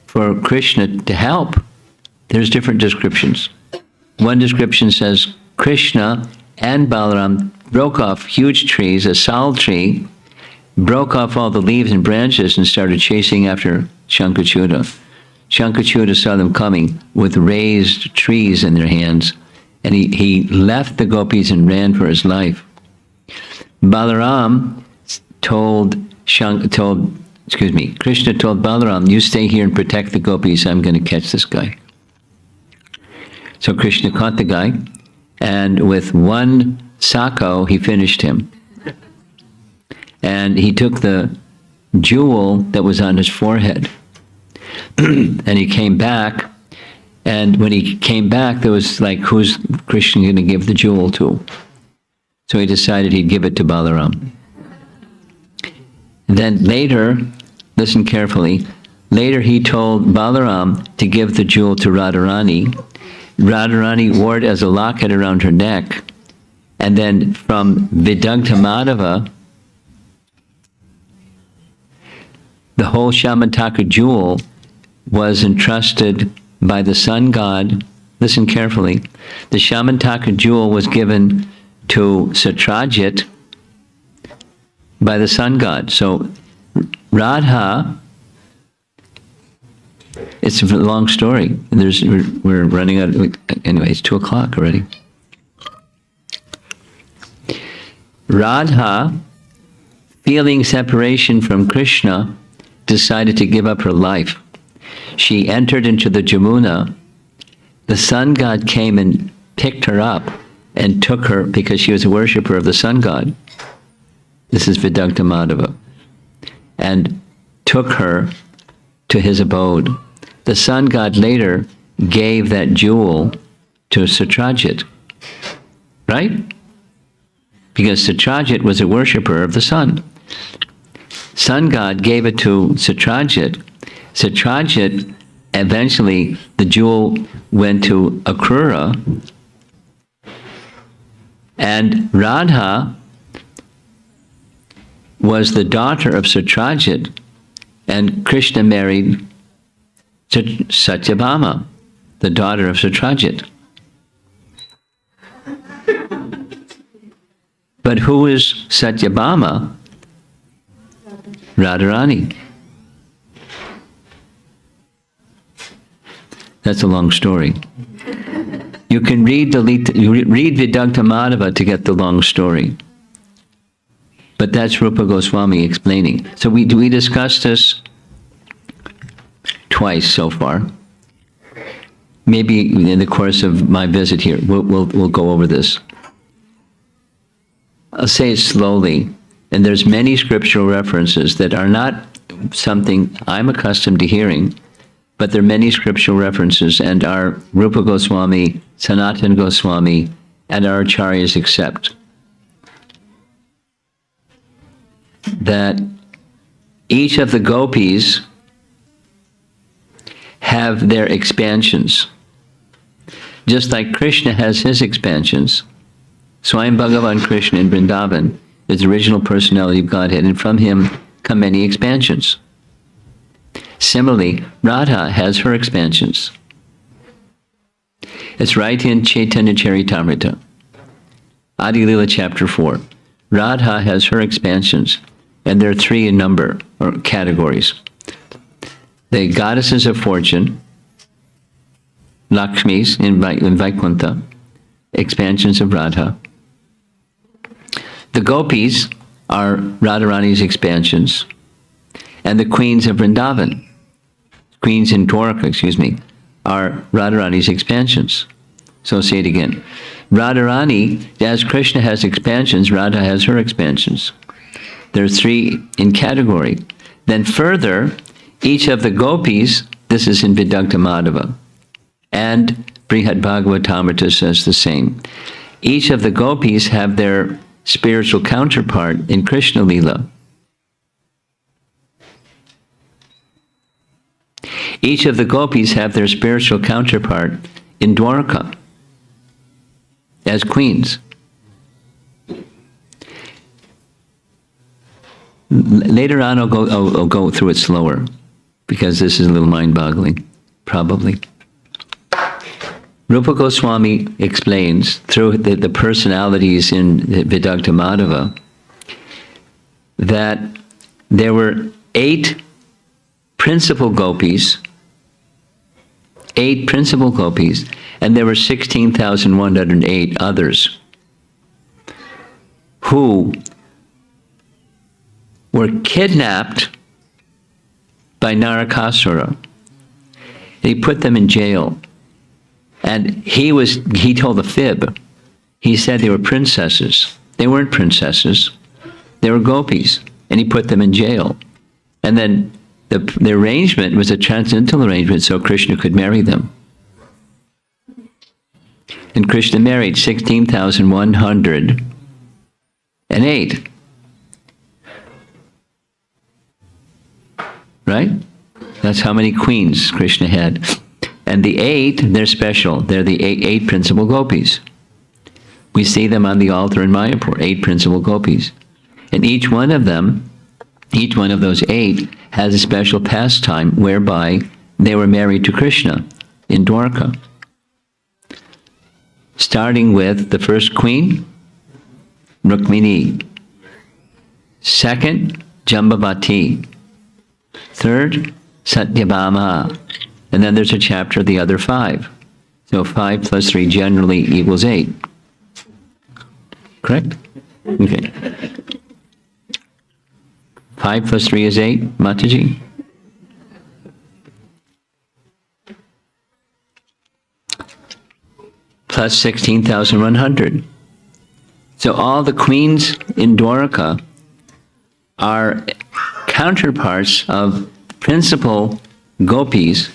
for Krishna to help. There's different descriptions. One description says Krishna and Balaram broke off huge trees, a sal tree, broke off all the leaves and branches and started chasing after Shankachuta. Shankachuta saw them coming with raised trees in their hands, and he left the gopis and ran for his life. Balaram Krishna told Balaram, you stay here and protect the gopis, I'm going to catch this guy. So Krishna caught the guy, and with one sako, he finished him. And he took the jewel that was on his forehead, and he came back, and when he came back, there was like, who's Krishna going to give the jewel to? So he decided he'd give it to Balaram. Then later, listen carefully, later he told Balaram to give the jewel to Radharani. Radharani wore it as a locket around her neck, and then from Vidagdha Madhava, the whole Shamataka jewel was entrusted by the sun god. Listen carefully. The Shamataka jewel was given to Satrajit by the sun god. So Radha, it's a long story. We're running out. Anyway, it's 2:00 already. Radha, feeling separation from Krishna, decided to give up her life. She entered into the Jamuna. The sun god came and picked her up and took her because she was a worshiper of the sun god. This is Vidagdha Madhava. And took her to his abode. The sun god later gave that jewel to Satrajit. Right? Because Satrajit was a worshiper of the sun. Sun god gave it to Satrajit. Satrajit, eventually the jewel went to Akrura, and Radha was the daughter of Satrajit, and Krishna married Satyabhama, the daughter of Satyajit. But who is Satyabhama? Radharani. That's a long story. You can read Vidagdha Madhava to get the long story. But that's Rupa Goswami explaining. So we discussed this twice so far. Maybe in the course of my visit here, we'll go over this. I'll say it slowly. And there's many scriptural references that are not something I'm accustomed to hearing, but there are many scriptural references, and our Rupa Goswami, Sanatana Goswami, and our acharyas accept that each of the gopis have their expansions. Just like Krishna has his expansions. Swayam Bhagavan Krishna in Vrindavan is the original personality of Godhead, and from him come many expansions. Similarly, Radha has her expansions. It's right in Chaitanya Charitamrita, Adi Lila chapter 4. Radha has her expansions, and there are 3 in number, or categories. The goddesses of fortune, Lakshmis in Vaikuntha, expansions of Radha. The gopis are Radharani's expansions, and the queens of Vrindavan, queens in Dwarka, are Radharani's expansions. So I'll say it again. Radharani, as Krishna has expansions, Radha has her expansions. There are 3 in category. Then further, each of the gopis, this is in Vidagdha Madhava, and Brihad Bhagavatamrita says the same. Each of the gopis have their spiritual counterpart in Krishna Lila. Each of the gopis have their spiritual counterpart in Dwarka as queens. Later on, I'll go through it slower because this is a little mind-boggling, probably. Rupa Goswami explains through the personalities in Vidagdha Madhava that there were 8 principal gopis, and there were 16,108 others who were kidnapped by Narakasura. He put them in jail. And he told a fib. He said they were princesses. They weren't princesses. They were gopis. And he put them in jail. And then the arrangement was a transcendental arrangement so Krishna could marry them. And Krishna married 16,108. Right? That's how many queens Krishna had. And the 8, they're special. They're the 8 principal gopis. We see them on the altar in Mayapur, 8 principal gopis. And each one of those 8, has a special pastime whereby they were married to Krishna in Dwarka. Starting with the first queen, Rukmini. Second, Jambavati. Third, Satyabhama. And then there's a chapter of the other 5. So 5 plus 3 generally equals 8. Correct? Okay. 5 plus 3 is 8, Mataji? Plus 16,100. So all the queens in Dwarka are counterparts of principal gopis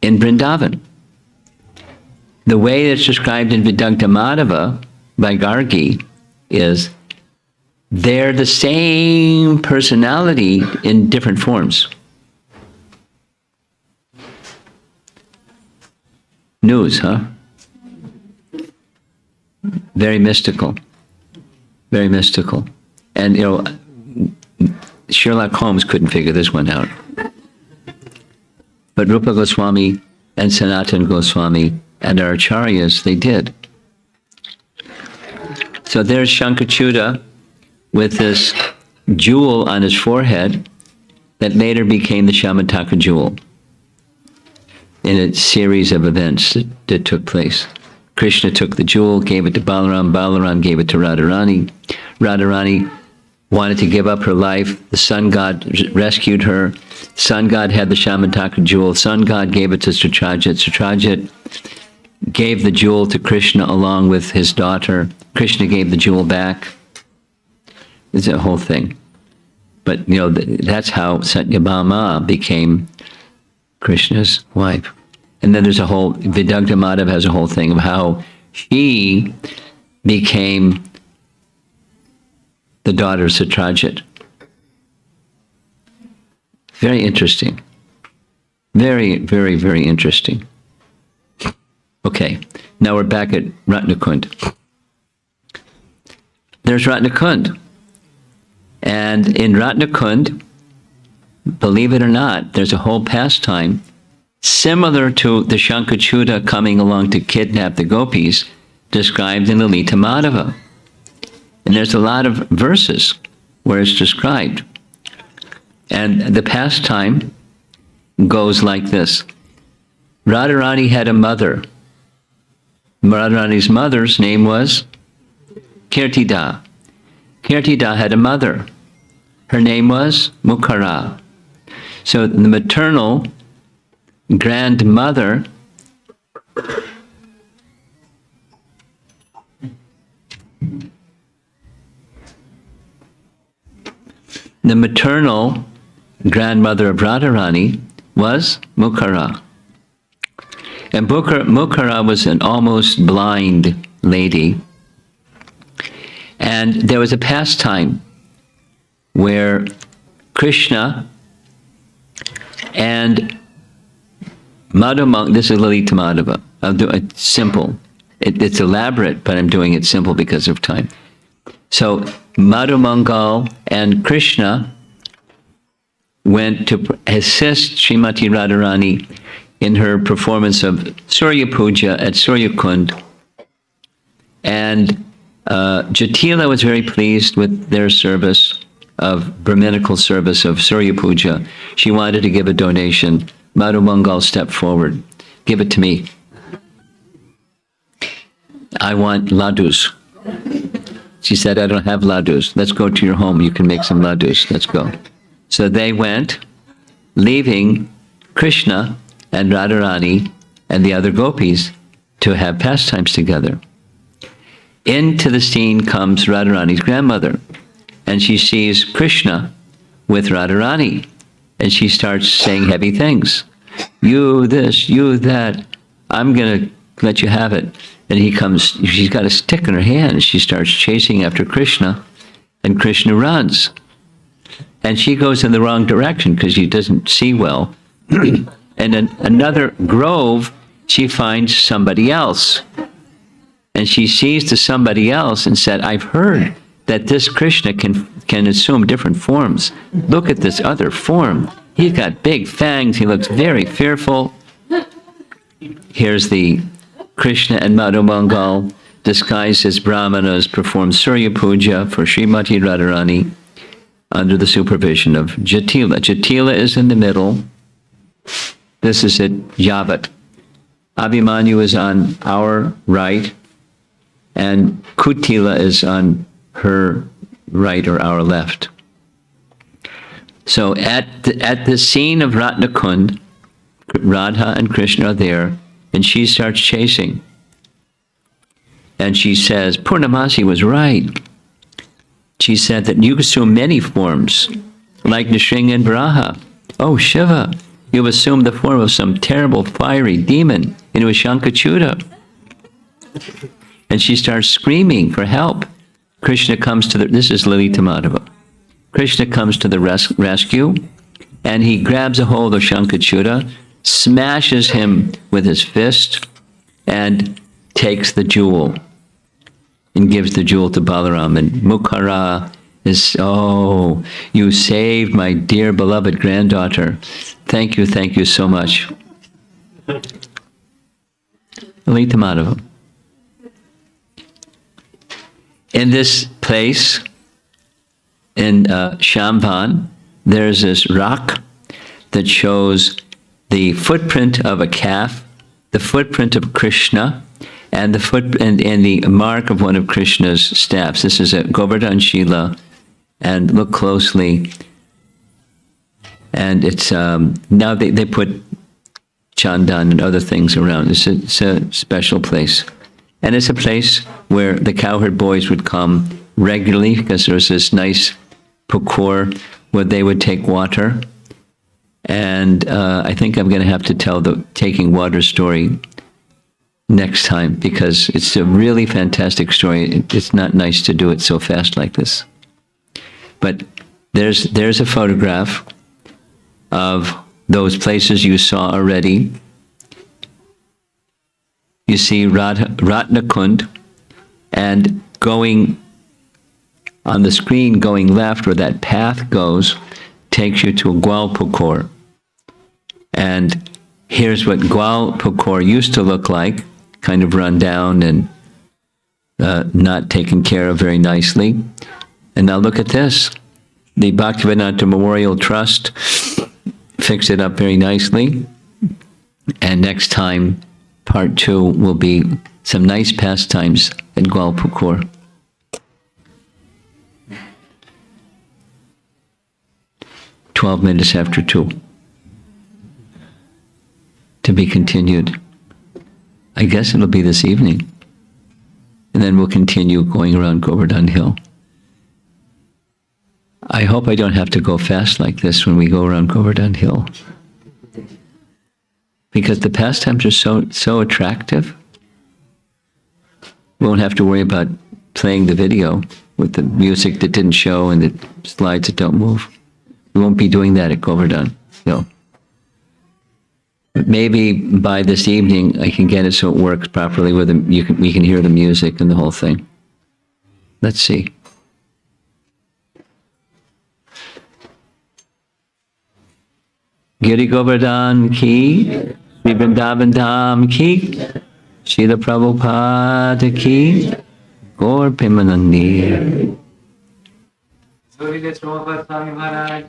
in Vrindavan. The way that's described in Vidagdha Madhava by Gargi is they're the same personality in different forms. News, huh? Very mystical. Very mystical. And, Sherlock Holmes couldn't figure this one out. But Rupa Goswami and Sanatana Goswami and our acharyas, they did. So there's Shankachuta with this jewel on his forehead that later became the Shamataka jewel in a series of events that took place. Krishna took the jewel, gave it to Balaram, Balaram gave it to Radharani. Radharani wanted to give up her life. The sun god rescued her. Sun god had the Shamataka jewel. Sun god gave it to Satrajit. Satrajit gave the jewel to Krishna along with his daughter. Krishna gave the jewel back. It's a whole thing. But, you know, that's how Satyabhama became Krishna's wife. And then there's a whole, Vidagdha Madhav has a whole thing of how she became the daughter of Satrajit. Very interesting. Very, very, very interesting. Okay, now we're back at Ratnakund. There's Ratnakund. And in Ratnakund, believe it or not, there's a whole pastime similar to the Shankachuta coming along to kidnap the gopis, described in Lalita Madhava. And there's a lot of verses where it's described. And the pastime goes like this. Radharani had a mother. Radharani's mother's name was Kirtida. Kirtida had a mother. Her name was Mukhara. So the maternal grandmother of Radharani was Mukhara. And Mukhara was an almost blind lady. And there was a pastime where Krishna and Madhumanga, this is Lalita Madhava. I'll do it simple. It's elaborate, but I'm doing it simple because of time. So Madhumangal and Krishna went to assist Srimati Radharani in her performance of Surya Puja at Surya Kund. And Jatila was very pleased with their service of Brahminical service of Surya Puja. She wanted to give a donation. Madhumangal stepped forward. Give it to me. I want ladus. She said, I don't have ladus. Let's go to your home. You can make some ladus. Let's go. So they went, leaving Krishna and Radharani and the other gopis to have pastimes together. Into the scene comes Radharani's grandmother, and she sees Krishna with Radharani, and she starts saying heavy things. You this, you that, I'm going to let you have it. And he comes, she's got a stick in her hand, she starts chasing after Krishna, and Krishna runs. And she goes in the wrong direction because she doesn't see well. And in another grove, she finds somebody else. And she sees to somebody else and said, I've heard that this Krishna can assume different forms. Look at this other form. He's got big fangs. He looks very fearful. Here's the Krishna and Madhumangal disguised as Brahmanas perform Surya Puja for Srimati Radharani under the supervision of Jatila. Jatila is in the middle. This is it, Yavat. Abhimanyu is on our right, and Kutila is on her right or our left. So at the scene of Ratnakund, Radha and Krishna are there, and she starts chasing. And she says, Purnamasi was right. She said that you assume many forms, like Nrsimha and Vraja. Oh, Shiva, you've assumed the form of some terrible fiery demon into a Shankachuta. And she starts screaming for help. Krishna comes to this is Lalita Madhava. Krishna comes to the rescue, and he grabs a hold of Shankachuta, smashes him with his fist, and takes the jewel, and gives the jewel to Balaram. And Mukhara Oh, you saved my dear beloved granddaughter. Thank you so much. Alita Madhava. In this place, in Shambhan, there's this rock that shows the footprint of a calf, the footprint of Krishna, and the mark of one of Krishna's staffs. This is a Govardhan Shila, and look closely. And it's now they put chandan and other things around. It's a special place, and it's a place where the cowherd boys would come regularly because there's this nice pukur where they would take water. And I think I'm going to have to tell the taking water story next time because it's a really fantastic story. It's not nice to do it so fast like this. But there's a photograph of those places you saw already. You see Ratnakund, and going on the screen, going left where that path goes, takes you to Gwalpukur. And here's what Gwalpukur used to look like, kind of run down and not taken care of very nicely. And now look at this. The Bhaktivedanta Memorial Trust fixed it up very nicely. And next time, part 2 will be some nice pastimes at Gwalpukur. "12 minutes after 2. To be continued. I guess it'll be this evening. And then we'll continue going around Govardhan Hill. I hope I don't have to go fast like this when we go around Govardhan Hill. Because the pastimes are so attractive. We won't have to worry about playing the video with the music that didn't show and the slides that don't move. We won't be doing that at Govardhan Hill. But maybe by this evening I can get it so it works properly with we can hear the music and the whole thing. Let's see. Giri Govardhan ki, Sri Vrindavan Dham ki, Srila Prabhupada ki, Gaur Premanandi. Goswami Maharaj.